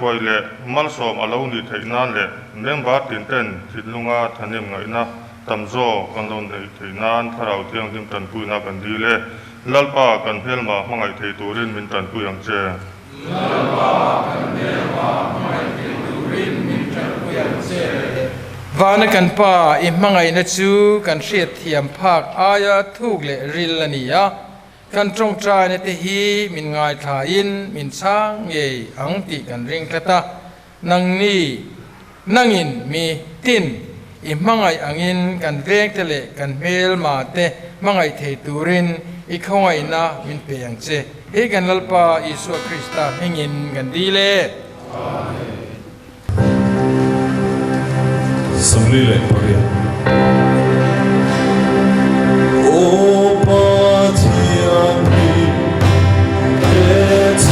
วยเละมัลสอมอาลาอุนิเทนานเละเมืองบาตินเต้นทิดลุงอาทันยังไงนะตำโจกันลงในเทนานทาราวเทียงทิมตันปุยนากันดีเลยลัลปากันเฮลมามังไอเทตูรินมินตันปุยังเจลัลปากันเฮลมามังไอเทตูรินมินตันปุยังเจวานกันป้าอิมังไงนัจูกันเสียเทียมภาคอายาทุกเลริลนียากันตรงใจในเตหีมินง่ายทายินมินช้างเย่อังติกันริงกระตานังนี้นังอินมีตินอิมังไงอังอินกันเวงเตเลกันเมลมาเตมังไงเทตูรินอีกข้างไงนะมินเปียงเจเอกันลัลปาอิสุคริสต์เฮงินกันดีเล Samli le Korea. O Pathianni, let's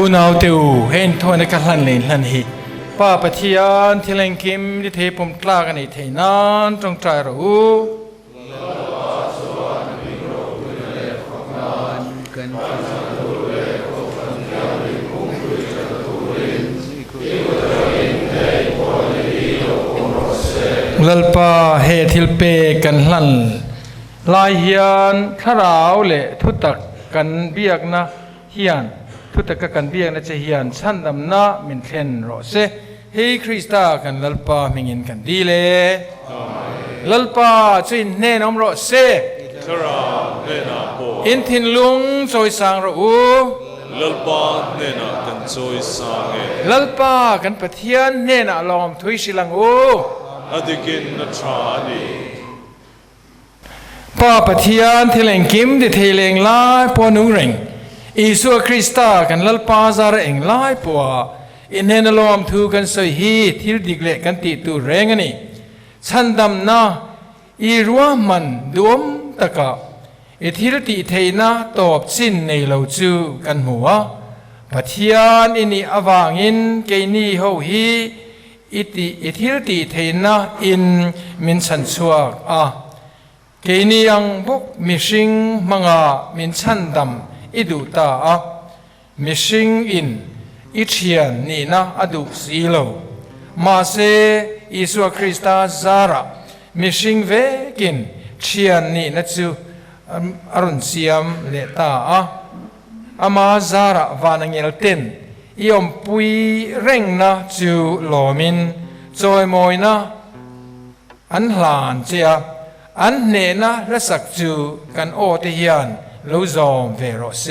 Unau teu hen thona ka hlan len hlan hi pa pathian thileng kim ni the pom tla ka nei theinan tong trai ro lalpa he thilpe kan hlan lai hian tharau le thutak kan biak na hian thutak kan biak na che hian chandam na min thlen ro se hei Krista kan lalpa mingin kan di le lalpa chin ne nom ro se Thara ne na po. in thin lung choi sang ro u Lalpa ne na tan choi sange. lalpa kan pathian ne na lom thui silang u Adikin na trani. pa pathian thileng kim di theleng lai po nu reng Isu Krista kan lalpa zar eng lai po in hen lom thu kan soi hi thil digle kan ti tu reng ani chandam na I ruwa man duom taka I thil ti theina top chin nei lo chu kan huwa pathian ini awangin keini ho hi iti ithil ti theina in min chan chuak a keini ang bok mishing manga min chandam idu ta a mishing in ichian ni na adu silo ma se Isu Krista zara mishing vekin chian ni na chu arun siam le ta a ama zara vanangel ten Inkhawmpui reng na chu lomin choi moi na อันหลานเจียอันเนนะรัสักจูกันโอเทียนลูซอมเวโรเซ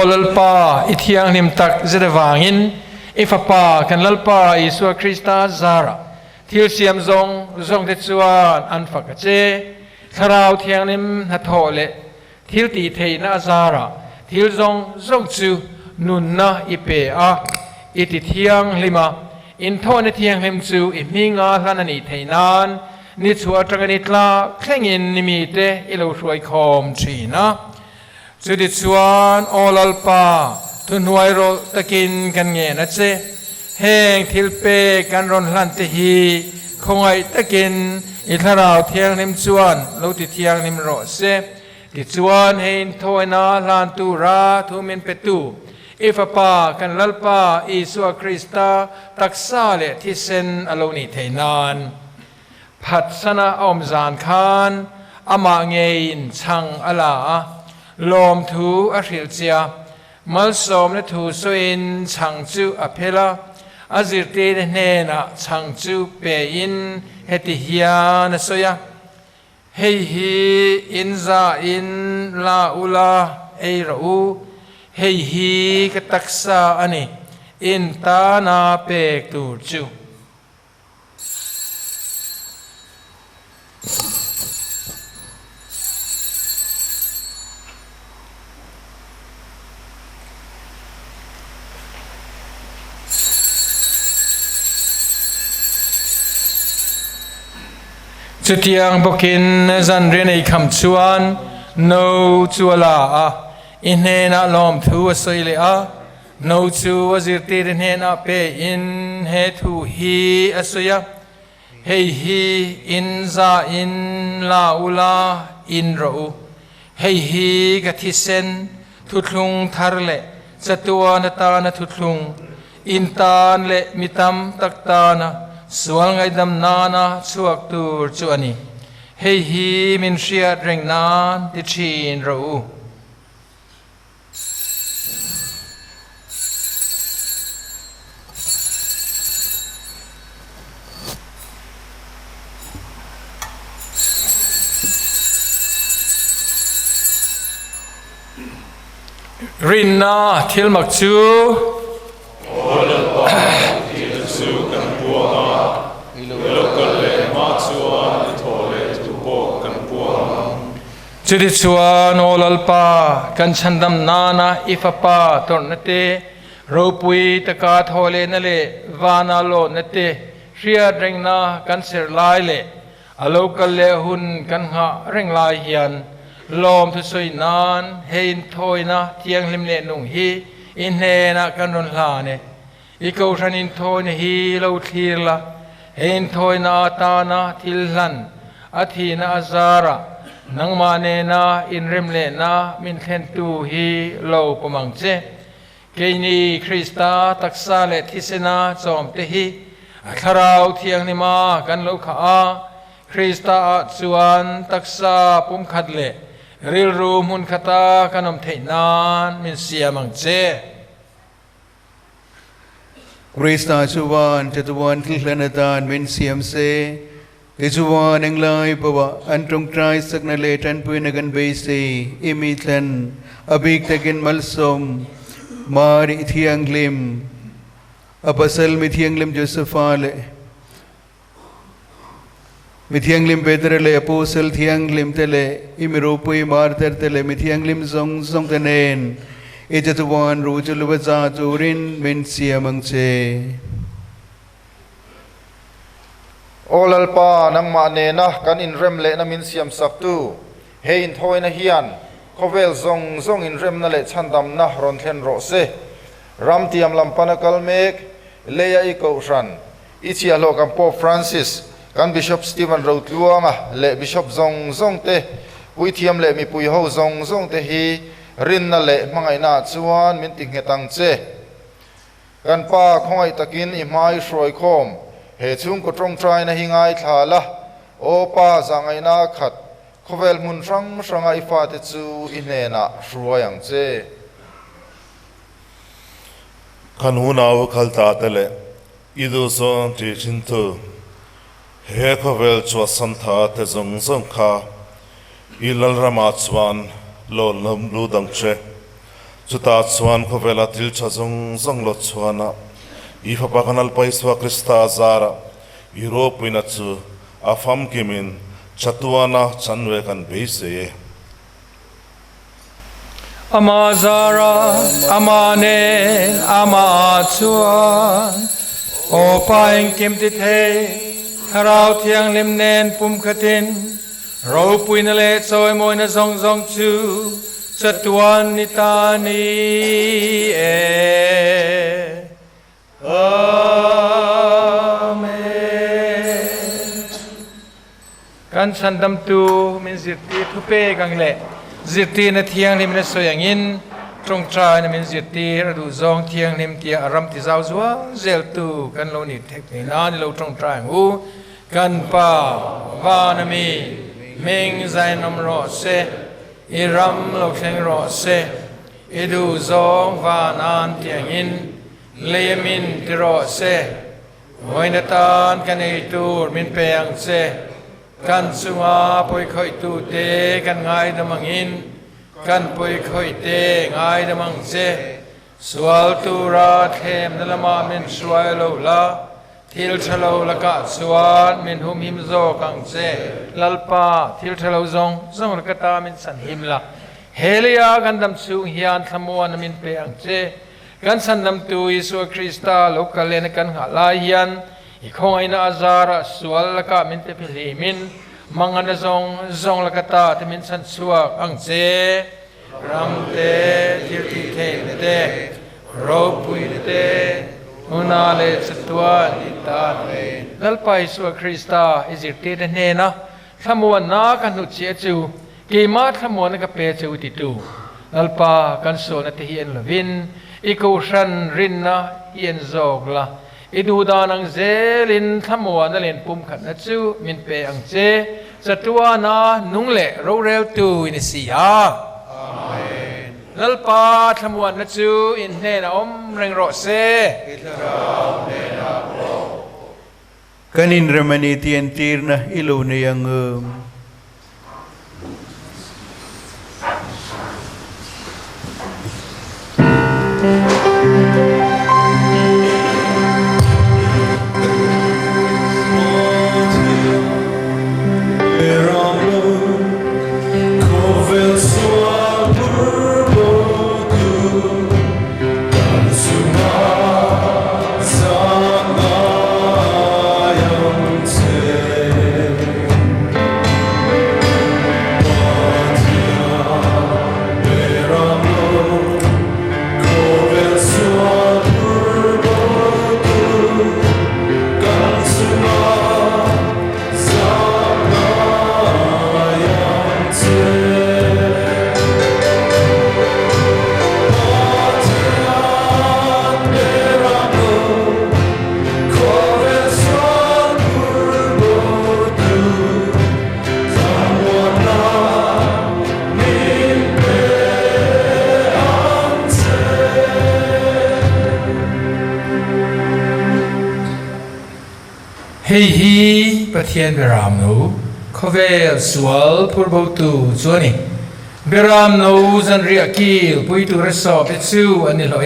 LALPA itiang nim tak zedawangin ifapa kan LALPA Isua Krista zara thil siam zong te chuan an fakache tharau thiang nim hathole thil ti theina zara thil zong chu nun na ipe a iti thiang lima in thone thiang lim chu iminga hlanani theinan ni chua tangani tla thlengin nimite ilo hruai khom thina Chudi chuan LALPA tunhuai ro takin kan nge na che heng thilpe kan ron hlan te hi khongai takin itharau thiang nim chuan lo ti thiang nim ro se ti chuan hein thoina hlan tu ra thumin petu ifapa kan LALPA Isua Krista taksale thisen aloni theinan phat sana om zan khan ama ngein chang ala lom thu a hril chia mal som na thu so in chang chu a phela azir te ne na chang chu pe in heti hian a soya hei hi in za in la ula erawh hei hi ka taksa ani in ta na pek tur chu Chutiang bokin zan rene kam chuan no chuala a inhena lom thu soile a no chu azirti inhena pe in he thu hi asoya hei hi in za in la ula in ro hei hi gathisen thutlung tharle chatua na ta na thutlung in tan le mitam taktana sual ngai dam nana chuak tur chu ani hei hi min hriat reng nan ti thin ro rin na thil mak chu Chudi chuan LALPA kan chandam nana ifapa tornate ropui taka thole na le vana lo nate hria rengna kan ser lai le alokal le hun kan nga reng lai hian lom thu soi nan hein thoina tiang lim le nung hi in he na kan ron hla ne iko ran in thoina hi lo thirla hein thoina ta na thilhan athina azara nang mane na inrem le na min thlen tu hi lo pomang che keini Krista taksa le thisena chom te hi tharau thiang ni ma kan lo kha a Krista chuan taksa pum khat le ริลรูมุนคตากันอมเทนานมินเสียมังเจ Krista chuan chatuan thilanadan min siam se Tichuan englai bawa antung trai sakna le tan puinagan beise imitlan abik takin malsom mari thianglim apasal mithianglim Josephale mithianglim Petrele apostle thianglim tele imiropui marter tele mithianglim zong tanen ijatuan rujulubaza turin min siamangche LALPA nang ma ne na kan in rem le na min siam sak tu he in thoi na hian khovel zong in rem na le chandam na ron thlen ro se ram tiam lam panakal mek leya I ko ran ichia lo kam Pope Francis kan Bishop Stephen Rotluanga le Bishop zong te pui thiam le mi pui ho zong te hi rin na le mangai na chuan min ting hetang che kan pa khongai takin I mai shroi khom he chung ko trong trai na hingai thala o pa zangai na khat khovel mun rangai fa te chu inena hruayang che kan hunaw khalta tele idu so ti chintu he khovel chwa santha te zong kha ilal rama chwan lo lam lu dang che chuta chwan khovela til cha zong lo chwana ifa pakanal paiswa Krista zara Europe inachu afam kimin chatuana chanwe kan beise Amazara amane amachuan o paing kim ti the harau thiang lim nen pum khatin ro puinale choi moina zong chu chatuan nitani Amen. Kan sandam tu min zirti thupe gang le zirti na thiang lim na soyangin trong trai na min zirti radu zong thiang lim tia aram ti zau zua zel tu kan lo ni thek ni na ni lo trong trai hu kan pa va na mi ming zai nam ro se iram lo kheng ro se edu zong va nan tiang in leyamin tiro se hoinatan kan eitur min peang se kan sunga poi khoi tu te kan ngai damangin kan poi khoi te ngai damang se swal tu ra them nalama min swai lo la thil thalo la ka swan min hum him zo kang se lalpa thil thalo zong la ka ta min san him la helia gandam su hian thamuan min peang se kan sandam tu Yesu Krista lokalen kan halahian ikhong ina azara sual ka min te philimin mangana zong lakata te min san suak ang che ramte tirti te ropui te unale chatwa ditane lalpa Yesu Krista izirti de nena thamuan na kan nu che chu ki ma thamuan ka pe chu ti tu lalpa kan so na te hian lovin iko shan rinna yen zogla idu danang zelin thamwa na len pum khat na chu min pe ang che chatua na nungle ro rel tu in sia amen lalpa thamwa na chu in ne na reng ro se kanin ramani tien tirna ilu ne yang Pathian beram no khovel sual purbo tu chuani beram no zan riakil pui tu reso petsu anilo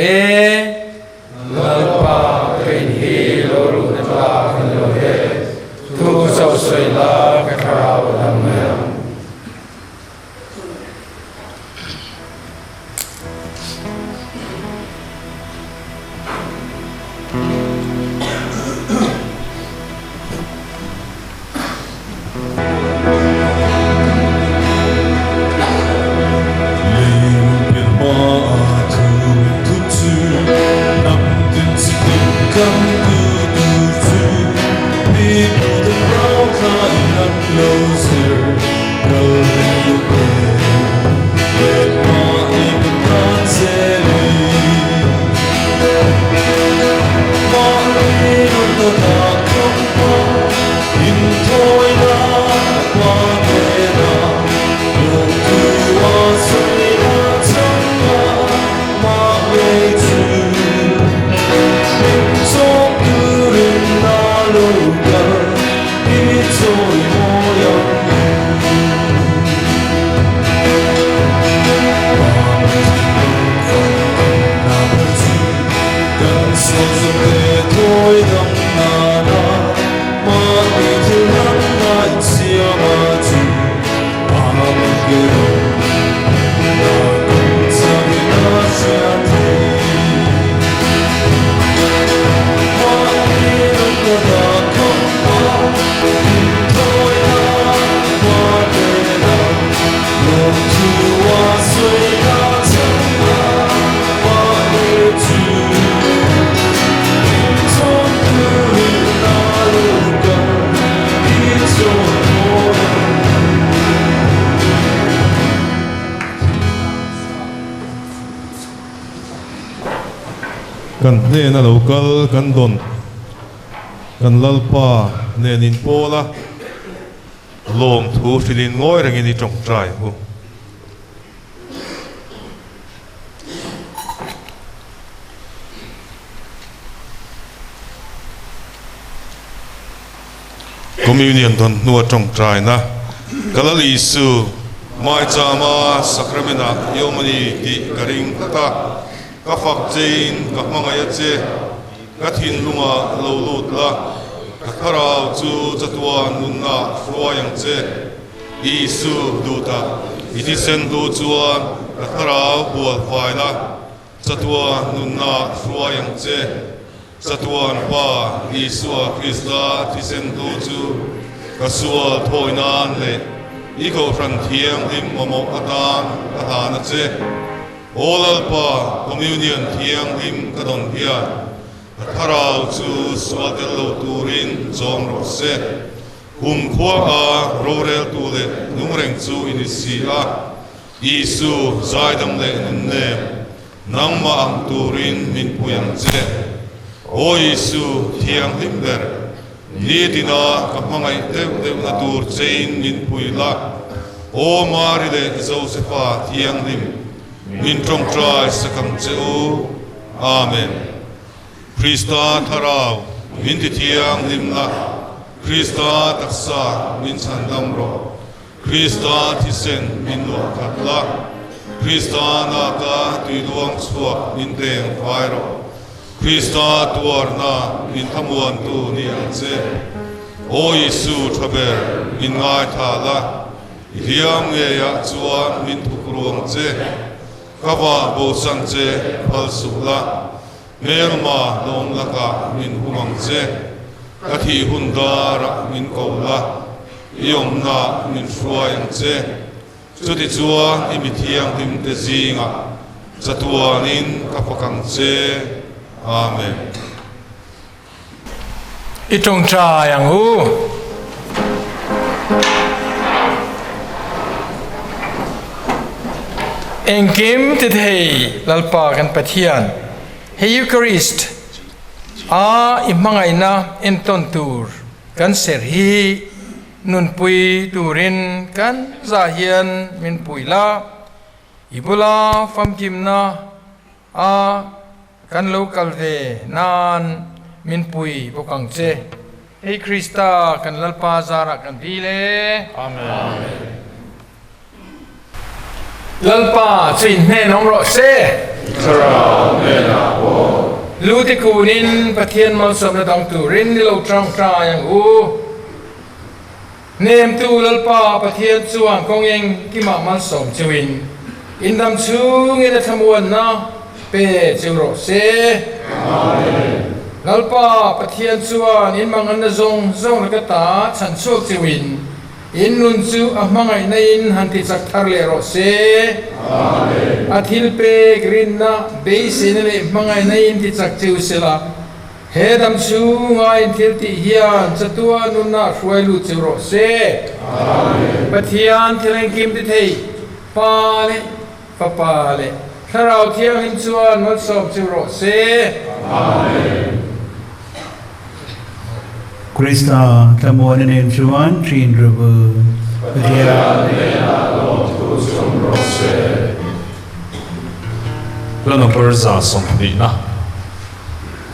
lalpa pen hi loru na lo he tu so soi la ka kharaw lam kan na local kan don kan lalpa nenin pola long thu filin ngoi rangin I trong trai hu communion don nuwa trong trai na kalali su mai chama Sacraments yomani di garing ta ka phak chain ka mangaya che ka thin lunga lo lut la ka tharau chu chatwa nunna froyang che isu duta iti sen du chuan ka tharau bual phai la chatwa nunna froyang che chatwan pa isu Krista ti sen du chu ka sual thoinan le iko fran thiang lim momo atan atana che LALPA communion thiang lim kadon hia tharau chu swadelo turin zong ro se khwa a rorel tu le nungreng chu inisia isu zaidam le ne nangma ang turin min puyang che o isu thiang lim ber ni dina kapangai dev na tur chain min puila o mari le Josepha thiang lim min trong trai sakam cheu amen Krista tharau min ti thiang lim la Krista taksa min chandam ro Krista thi sen min lo khatla Krista na ka tui luang chhuak min teng phai ro Krista tuarna min thamuan tu ni anche o Isu thaber min ngai thala riam nge ya chuan min thukruang che kawa bo san che phal sukla melma long laka min humang che athi hundara min kola yomna min fruayang che chuti chuan imithiang dim te zinga chatuanin kapakang che amen itong cha yang hu engkim te thei lalpa kan pathian he Eucharist a imangai na enton tur kan ser hi nun pui turin kan zahian min puila ibula famkim na a kan local ve nan min pui bokang che Hey Krista kan lalpa zara kan dile Amen lalpa chin ne nong ro se Sarau nena po Liturgical pathian mal som na dang tu rin ni lo trang tra yang u nem tu lalpa pathian chuang kong eng ki ma mal som chuin in dam chung in a thamuan na pe chu ro se amen lalpa pathian chuan in mangan na zong na ka ta chan chuak chuin in nun chu a mangai na in han ti chak thar le ro se amen athil pe green na be sin le mangai na in ti chak chu sela he dam chu ngai thil ti hian chatua nun na hruai lu chu ro se amen pathian thileng kim ti thei pa le pa le tharau thiang hin chuan mal som chu ro se amen Krista tamuan in chuan trin rubu Pathianni lana per za somni na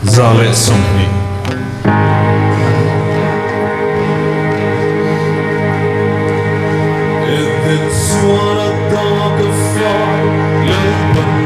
za le somni If it's one of the far,